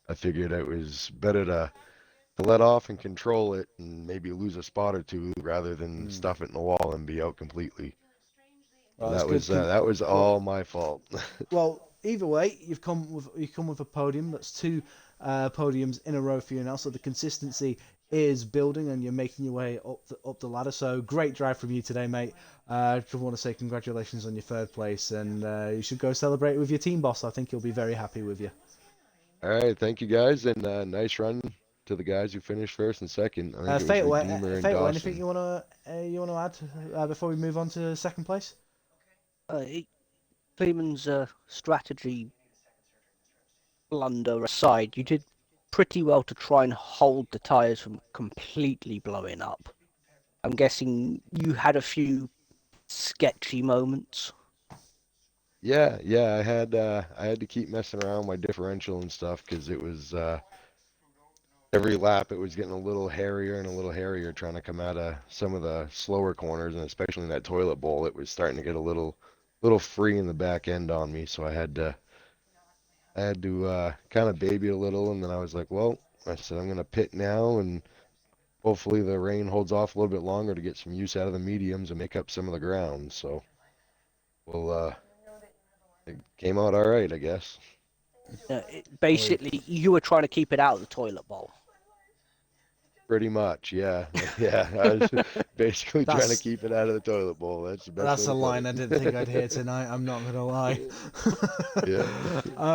Speaker 3: I figured it was better to let off and control it and maybe lose a spot or two rather than
Speaker 2: Hmm.
Speaker 3: stuff it in the wall and be out completely. So
Speaker 2: Well, that's good.
Speaker 3: that was
Speaker 2: Well,
Speaker 3: all my fault.
Speaker 2: either way, you've come with a podium. That's two podiums in a row for you now. So the consistency is building, and you're making your way up the ladder. So great drive from you today, mate. I just want to say congratulations on your third place, and you should go celebrate with your team boss. I think he'll be very happy with you.
Speaker 3: All right, thank you guys, and nice run to the guys who finished first and second. I think it was Redeemer and
Speaker 2: Fatal, anything
Speaker 3: Dawson.
Speaker 2: you wanna add before we move on to second place?
Speaker 1: Uh, Cleveland's strategy blunder aside, you did pretty well to try and hold the tyres from completely blowing up. I'm guessing you had a few sketchy moments.
Speaker 3: Yeah, yeah, I had to keep messing around with my differential and stuff because it was every lap it was getting a little hairier and a little hairier trying to come out of some of the slower corners, and especially in that toilet bowl it was starting to get a little free in the back end on me, so I had to kind of baby it a little, and then I was like, well, I said I'm gonna pit now, and hopefully the rain holds off a little bit longer to get some use out of the mediums and make up some of the ground. So well, it came out all right, I guess.
Speaker 2: Well,
Speaker 1: Basically, you were trying to keep it out of the toilet bowl.
Speaker 3: Pretty much, yeah, yeah. I was basically trying to
Speaker 2: that's
Speaker 3: keep it out of the toilet bowl. That's the best way
Speaker 2: That's a
Speaker 3: to put
Speaker 2: line I didn't think
Speaker 3: it.
Speaker 2: I'd hear tonight. I'm not gonna lie.
Speaker 3: Yeah.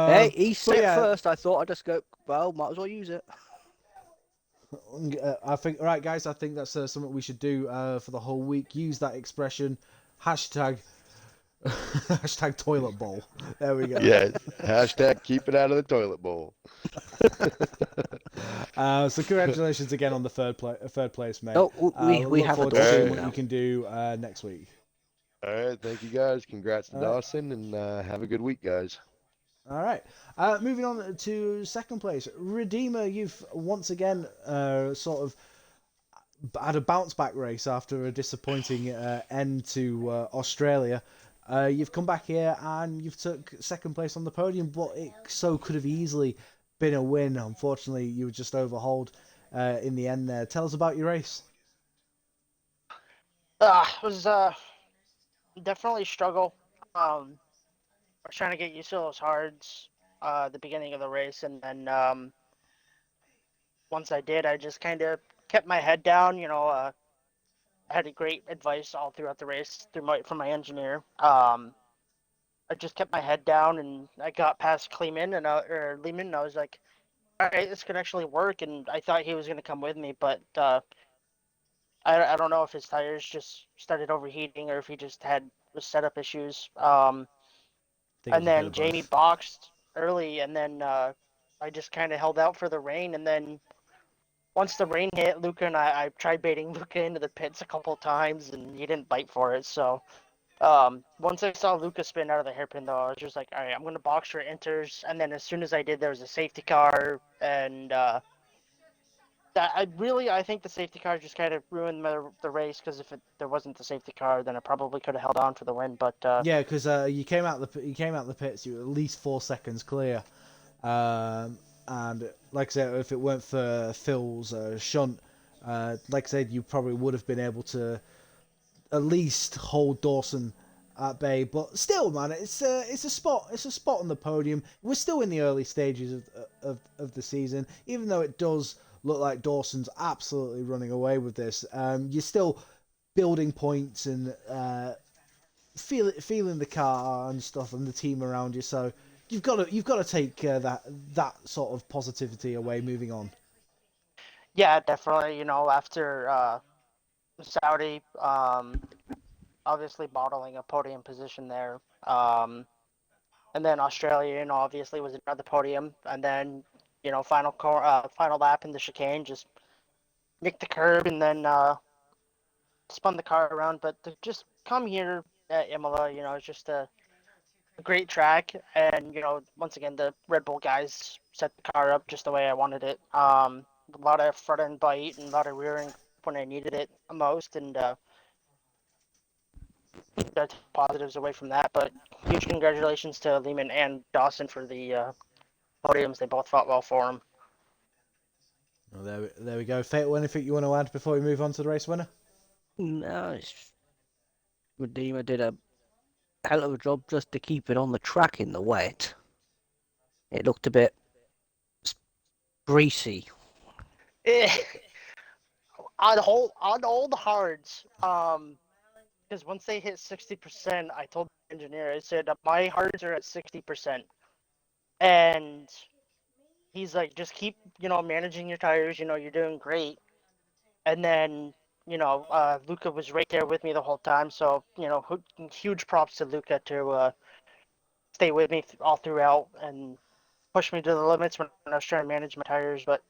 Speaker 1: Hey, he
Speaker 2: But
Speaker 1: set
Speaker 2: yeah,
Speaker 1: first. I thought I'd just go, well, might as well use it.
Speaker 2: I think. All right, guys. I think that's something we should do for the whole week. Use that expression. Hashtag hashtag toilet bowl. There we go.
Speaker 3: Yeah. Hashtag keep it out of the toilet bowl.
Speaker 2: So congratulations again on the third place, mate.
Speaker 1: Oh, we
Speaker 2: Look
Speaker 1: have a
Speaker 2: forward to
Speaker 3: All
Speaker 1: Dawson
Speaker 2: seeing
Speaker 3: right.
Speaker 2: what you
Speaker 1: now.
Speaker 2: can do next week.
Speaker 3: All right. Thank you guys. Congrats to
Speaker 2: All right.
Speaker 3: Dawson, and have a good week, guys.
Speaker 2: All right. Moving on to second place, Redeemer. You've once again sort of had a bounce back race after a disappointing end to Australia. You've come back here and you've took second place on the podium, but it so could have easily been a win. Unfortunately, you were just overhauled in the end there. Tell us about your race.
Speaker 4: It was definitely a struggle. I was trying to get used to those hards at the beginning of the race, and then once I did, I just kind of kept my head down. I had a great advice all throughout the race from my engineer. I just kept my head down, and I got past Kleeman or Lehman, and I was like, all right, this could actually work. And I thought he was gonna come with me, but I don't know if his tires just started overheating or if he just had setup issues.
Speaker 2: I think it
Speaker 4: And
Speaker 2: was a bit
Speaker 4: then
Speaker 2: of
Speaker 4: Jamie
Speaker 2: both.
Speaker 4: boxed early, and then I just kind of held out for the rain. And then once the rain hit, Luca and I tried baiting Luca into the pits a couple times, and he didn't bite for it. So once I saw Luca spin out of the hairpin, though, I was just like, all right, I'm gonna box for inters. And then as soon as I did, there was a safety car, and I think the safety car just kind of ruined the race, because if there wasn't the safety car, then I probably could have held on for the win. But
Speaker 2: Yeah, because you came out the pits, you were at least 4 seconds clear. And like I said, if it weren't for Phil's shunt, like I said, you probably would have been able to at least hold Dawson at bay. But still, man, it's a spot on the podium. We're still in the early stages of the season, even though it does look like Dawson's absolutely running away with this. You're still building points and feeling the car and stuff and the team around you. So you've got to take that sort of positivity away moving on.
Speaker 4: yeah, definitely. After Saudi, obviously bottling a podium position there. And then Australia, obviously was another podium. And then, final lap in the chicane, just nicked the curb and then spun the car around. But to just come here at Imola, it's just a great track. And, once again, the Red Bull guys set the car up just the way I wanted it. A lot of front end bite and a lot of rear end when I needed it most. And positives away from that. But huge congratulations to Lehman and Dawson for the podiums. They both fought well for them.
Speaker 2: Well, there we go. Fatal, anything you want to add before we move on to the race winner?
Speaker 1: No, Redeemer did a hell of a job just to keep it on the track in the wet. It looked a bit greasy.
Speaker 4: On all the hards, because once they hit 60%, I told the engineer, I said, my hards are at 60%. And he's like, just keep, managing your tires, you're doing great. And then, Luca was right there with me the whole time. So, huge props to Luca to stay with me all throughout and push me to the limits when I was trying to manage my tires. But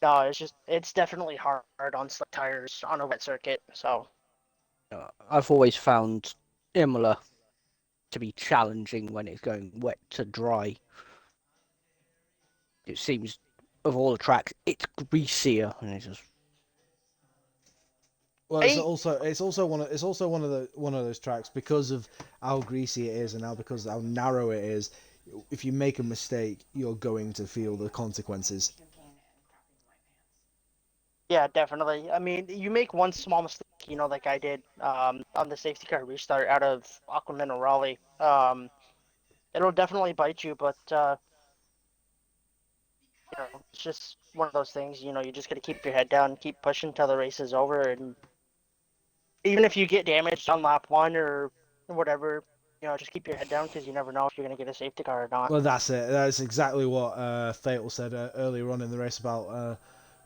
Speaker 4: no, it's definitely hard on slick tires on a wet circuit. So
Speaker 1: I've always found Imola to be challenging when it's going wet to dry. It seems of all the tracks, it's greasier, and it's just.
Speaker 2: Well, it's also one of those tracks, because of how greasy it is and now because of how narrow it is. If you make a mistake, you're going to feel the consequences.
Speaker 4: yeah, definitely. I mean, you make one small mistake, like I did on the safety car restart out of Aquaman or Raleigh. It'll definitely bite you, but it's just one of those things. You just got to keep your head down, keep pushing until the race is over, and even if you get damaged on lap one or whatever, just keep your head down, because you never know if you're going to get a safety car or not.
Speaker 2: Well, that's it. That's exactly what Fatal said earlier on in the race about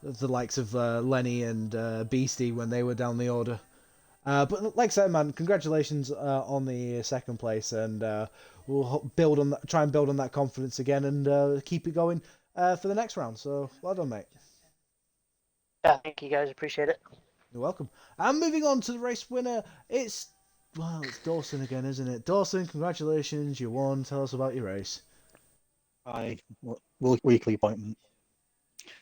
Speaker 2: the likes of Lenny and Beastie when they were down the order. But like I said, man, congratulations on the second place, and we'll try and build on that confidence again, and keep it going for the next round. So well done, mate.
Speaker 4: Yeah, thank you guys. Appreciate it.
Speaker 2: You're welcome. And moving on to the race winner, it's Dawson again, isn't it? Dawson, congratulations, you won. Tell us about your race.
Speaker 5: Weekly appointment.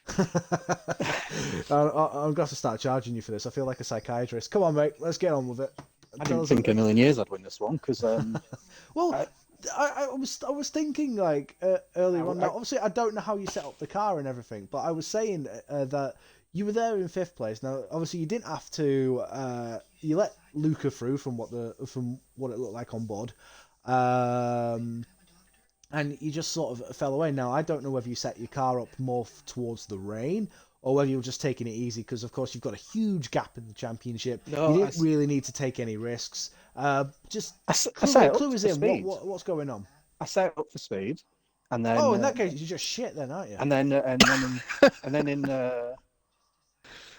Speaker 2: I'm going to have to start charging you for this. I feel like a psychiatrist. Come on, mate. Let's get on with it.
Speaker 5: I didn't think a million years I'd win this one, because
Speaker 2: well, I was thinking like earlier on. Now, obviously, I don't know how you set up the car and everything, but I was saying that you were there in 5th place. Now, obviously, you didn't have to. You let Luca through from what it looked like on board, and you just sort of fell away. Now, I don't know whether you set your car up more towards the rain or whether you were just taking it easy, because, of course, you've got a huge gap in the championship.
Speaker 5: No,
Speaker 2: you didn't really need to take any risks. Just clue us in. What's going on?
Speaker 5: I set it up for speed, and then.
Speaker 2: Oh, in that case, you're just shit then, aren't you?
Speaker 5: And then in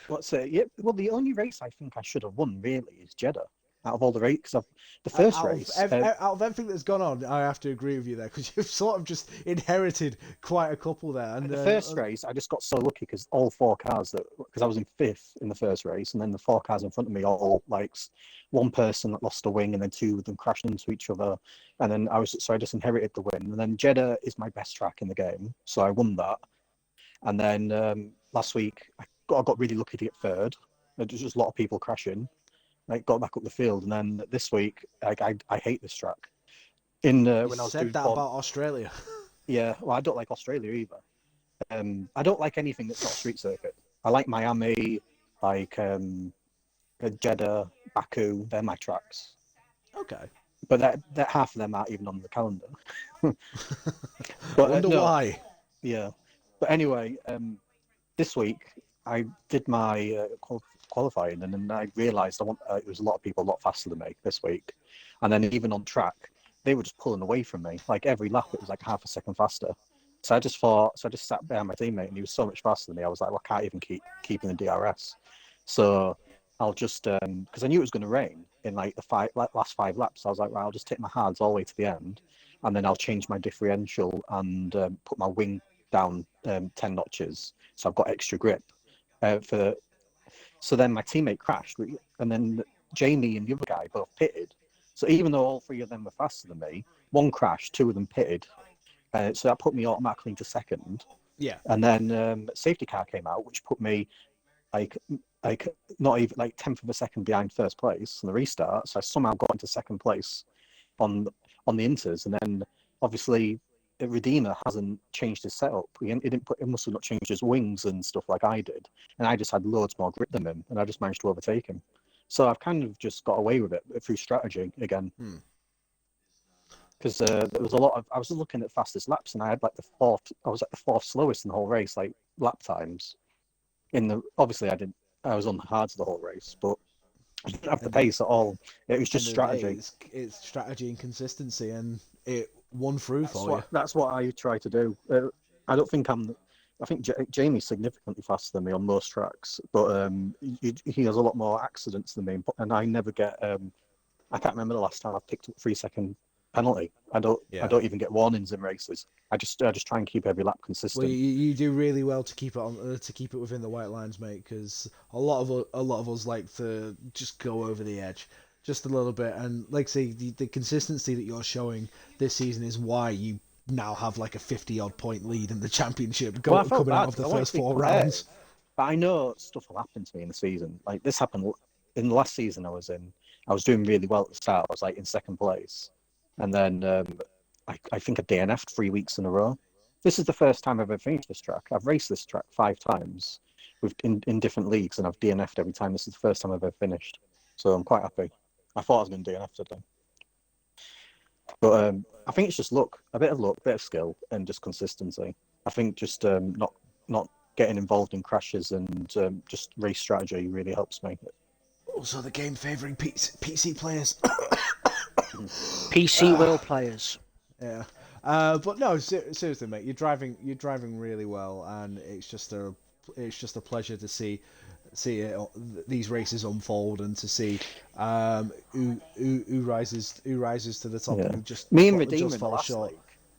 Speaker 5: what's it? Yeah. Well, the only race I think I should have won really is Jeddah. Out of all the races, because the first race.
Speaker 2: Out of everything that's gone on, I have to agree with you there, because you've sort of just inherited quite a couple there. And
Speaker 5: the first race, I just got so lucky because all 4 cars because I was in 5th in the first race, and then the 4 cars in front of me all like one person that lost a wing, and then 2 of them crashed into each other, and then I just inherited the win. And then Jeddah is my best track in the game, so I won that. And then last week got really lucky to get third. There was just a lot of people crashing. Like got back up the field, and then this week, I hate this track. In
Speaker 2: You
Speaker 5: when I was
Speaker 2: said
Speaker 5: doing
Speaker 2: that
Speaker 5: form,
Speaker 2: about Australia.
Speaker 5: yeah. Well, I don't like Australia either. I don't like anything that's not a street circuit. I like Miami, like Jeddah, Baku. They're my tracks.
Speaker 2: Okay.
Speaker 5: But that half of them aren't even on the calendar.
Speaker 2: I
Speaker 5: But
Speaker 2: wonder
Speaker 5: no,
Speaker 2: why.
Speaker 5: yeah. But anyway, this week I did my qualifying, and then I realised it was a lot of people a lot faster than me this week, and then even on track they were just pulling away from me. Like every lap it was like half a second faster. So I just sat behind my teammate, and he was so much faster than me. I was like, well, I can't even keeping the DRS. So I'll just because I knew it was going to rain in like the last 5 laps. So I was like, well, I'll just take my hards all the way to the end, and then I'll change my differential and put my wing down 10 notches, so I've got extra grip. So then my teammate crashed, and then Jamie and the other guy both pitted. So even though all three of them were faster than me, one crashed, two of them pitted. So that put me automatically into second.
Speaker 2: Yeah.
Speaker 5: And then safety car came out, which put me like not even like 10th of a second behind first place on the restart. So I somehow got into second place on the inters, and then obviously Redeemer hasn't changed his setup. He must have not changed his wings and stuff like I did, and I just had loads more grip than him, and I just managed to overtake him. So I've kind of just got away with it through strategy again. Because there was a lot of, I was looking at fastest laps, and I had like I was like the fourth slowest in the whole race, like lap times. Obviously I was on the hards the whole race, but I didn't have the pace at all. It was just strategy.
Speaker 2: It's strategy and consistency, and it won through for you.
Speaker 5: That's what I try to do. I don't think I think Jamie's significantly faster than me on most tracks, but he has a lot more accidents than me, and I never get. I can't remember the last time I picked up a 3-second penalty. I don't even get warnings in races. I just try and keep every lap consistent.
Speaker 2: Well, you do really well to keep it within the white lines, mate. Because a lot of us like to just go over the edge just a little bit, and like say the consistency that you're showing this season is why you now have like a 50-odd point lead in the championship coming out of the first 4 rounds.
Speaker 5: But I know stuff will happen to me in the season. Like this happened in the last season I was in. I was doing really well at the start. I was like in second place, and then I think I DNF'd 3 weeks in a row. This is the first time I've ever finished this track. I've raced this track 5 times in different leagues, and I've DNF'd every time. This is the first time I've ever finished. So I'm quite happy. I thought I was going to DNF today. But I think it's just luck, a bit of skill, and just consistency. I think just not getting involved in crashes and just race strategy really helps me.
Speaker 2: Also, the game favouring PC players.
Speaker 1: PC will players.
Speaker 2: Yeah, but no, seriously, mate, you're driving really well, and it's just a pleasure to see these races unfold and to see who rises to the top.
Speaker 5: Yeah.
Speaker 2: And just
Speaker 5: me and Redeemer
Speaker 2: just
Speaker 5: in the
Speaker 2: fall
Speaker 5: last
Speaker 2: short.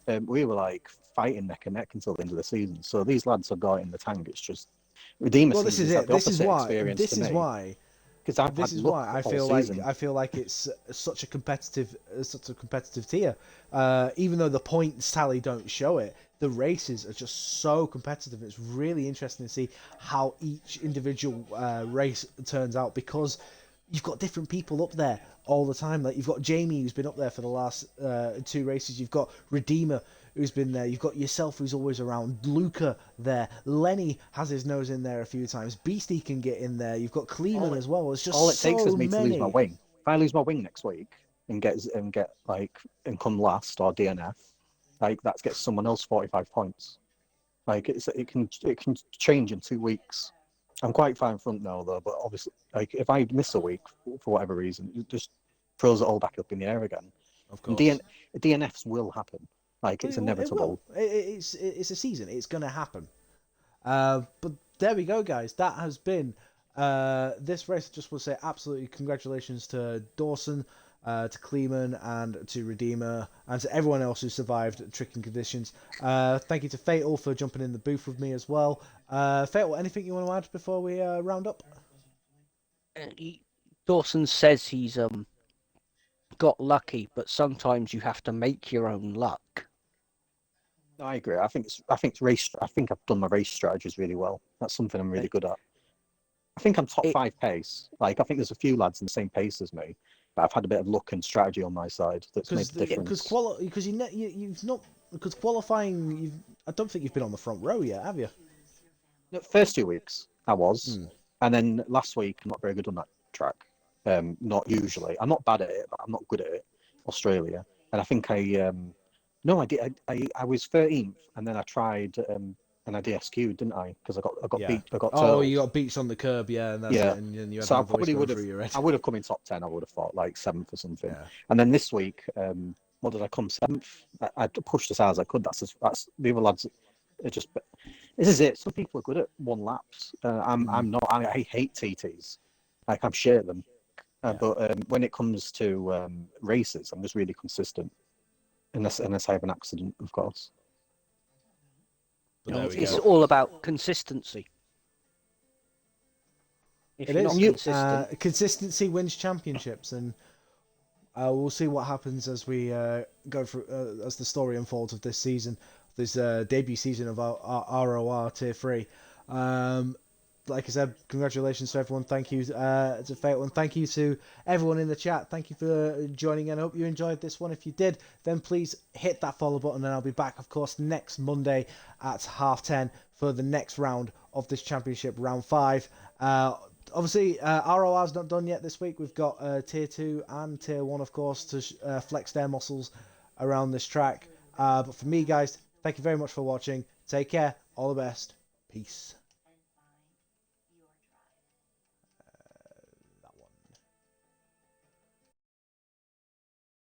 Speaker 5: league, we were like fighting neck and neck until the end of the season. So these lads have got it in the tank. It's just Redeemer.
Speaker 2: Well, this is it. This is why. I feel like it's such a competitive tier. Even though the points tally don't show it, the races are just so competitive. It's really interesting to see how each individual race turns out, because you've got different people up there all the time. Like you've got Jamie, who's been up there for the last 2 races. You've got Redeemer, who's been there. You've got yourself, who's always around. Luca there. Lenny has his nose in there a few times. Beastie can get in there. You've got Kleeman as well. It's just
Speaker 5: all it takes is me
Speaker 2: many.
Speaker 5: to lose my wing. If I lose my wing next week and come last or DNF, like that gets someone else 45 points. Like it can change in 2 weeks. I'm quite far in front now though, but obviously, like if I miss a week for whatever reason, it just throws it all back up in the air again.
Speaker 2: Of course,
Speaker 5: and DNFs will happen. Like it's inevitable.
Speaker 2: It's a season. It's going to happen. But there we go, guys. That has been this race. I just want to say absolutely congratulations to Dawson, to Kleeman, and to Redeemer, and to everyone else who survived tricking conditions. Thank you to Fatal for jumping in the booth with me as well. Fatal, anything you want to add before we round up?
Speaker 1: Dawson says he's got lucky, but sometimes you have to make your own luck.
Speaker 5: I agree. I think I've done my race strategies really well. That's something I'm really good at. I think I'm top
Speaker 1: It-
Speaker 5: 5 pace. Like I think there's a few lads in the same pace as me, but I've had a bit of luck and strategy on my side that's made the difference.
Speaker 2: You've not because qualifying. I don't think you've been on the front row yet, have you?
Speaker 5: The first 2 weeks I was,
Speaker 2: Hmm.
Speaker 5: and then last week I'm not very good on that track. Not usually. I'm not bad at it, but I'm not good at it. Australia, and I think no, I did. I was 13th, and then I tried and I DSQ'd, didn't I? Because I got
Speaker 2: Yeah.
Speaker 5: beat. I got
Speaker 2: Oh,
Speaker 5: turtled.
Speaker 2: you got beats on the curb, yeah, and that's
Speaker 5: Yeah.
Speaker 2: it, and you had
Speaker 5: So I
Speaker 2: my voice
Speaker 5: probably
Speaker 2: going
Speaker 5: would have.
Speaker 2: through your head.
Speaker 5: I would have come in top 10. I would have thought like 7th or something.
Speaker 2: Yeah.
Speaker 5: And then this week, what did I come 7th? I pushed as hard as I could. That's the other lads. Are just this is it. Some people are good at one laps. I'm not. I hate TTs. Like I'm shit at them. But when it comes to races, I'm just really consistent. Unless I have an accident, of course.
Speaker 2: But there we
Speaker 1: It's
Speaker 2: go.
Speaker 1: all about consistency. If
Speaker 2: It
Speaker 1: you're
Speaker 2: is.
Speaker 1: not consistent,
Speaker 2: Consistency wins championships, and we'll see what happens as we go through as the story unfolds of this season, this debut season of our ROR Tier 3. Like I said, congratulations to everyone. Thank you to Fatal, and thank you to everyone in the chat. Thank you for joining, and I hope you enjoyed this one. If you did, then please hit that follow button, and I'll be back, of course, next Monday at 10:30 for the next round of this championship, round 5. Obviously, ROR's not done yet this week. We've got Tier 2 and Tier 1, of course, to flex their muscles around this track. But for me, guys, thank you very much for watching. Take care. All the best. Peace.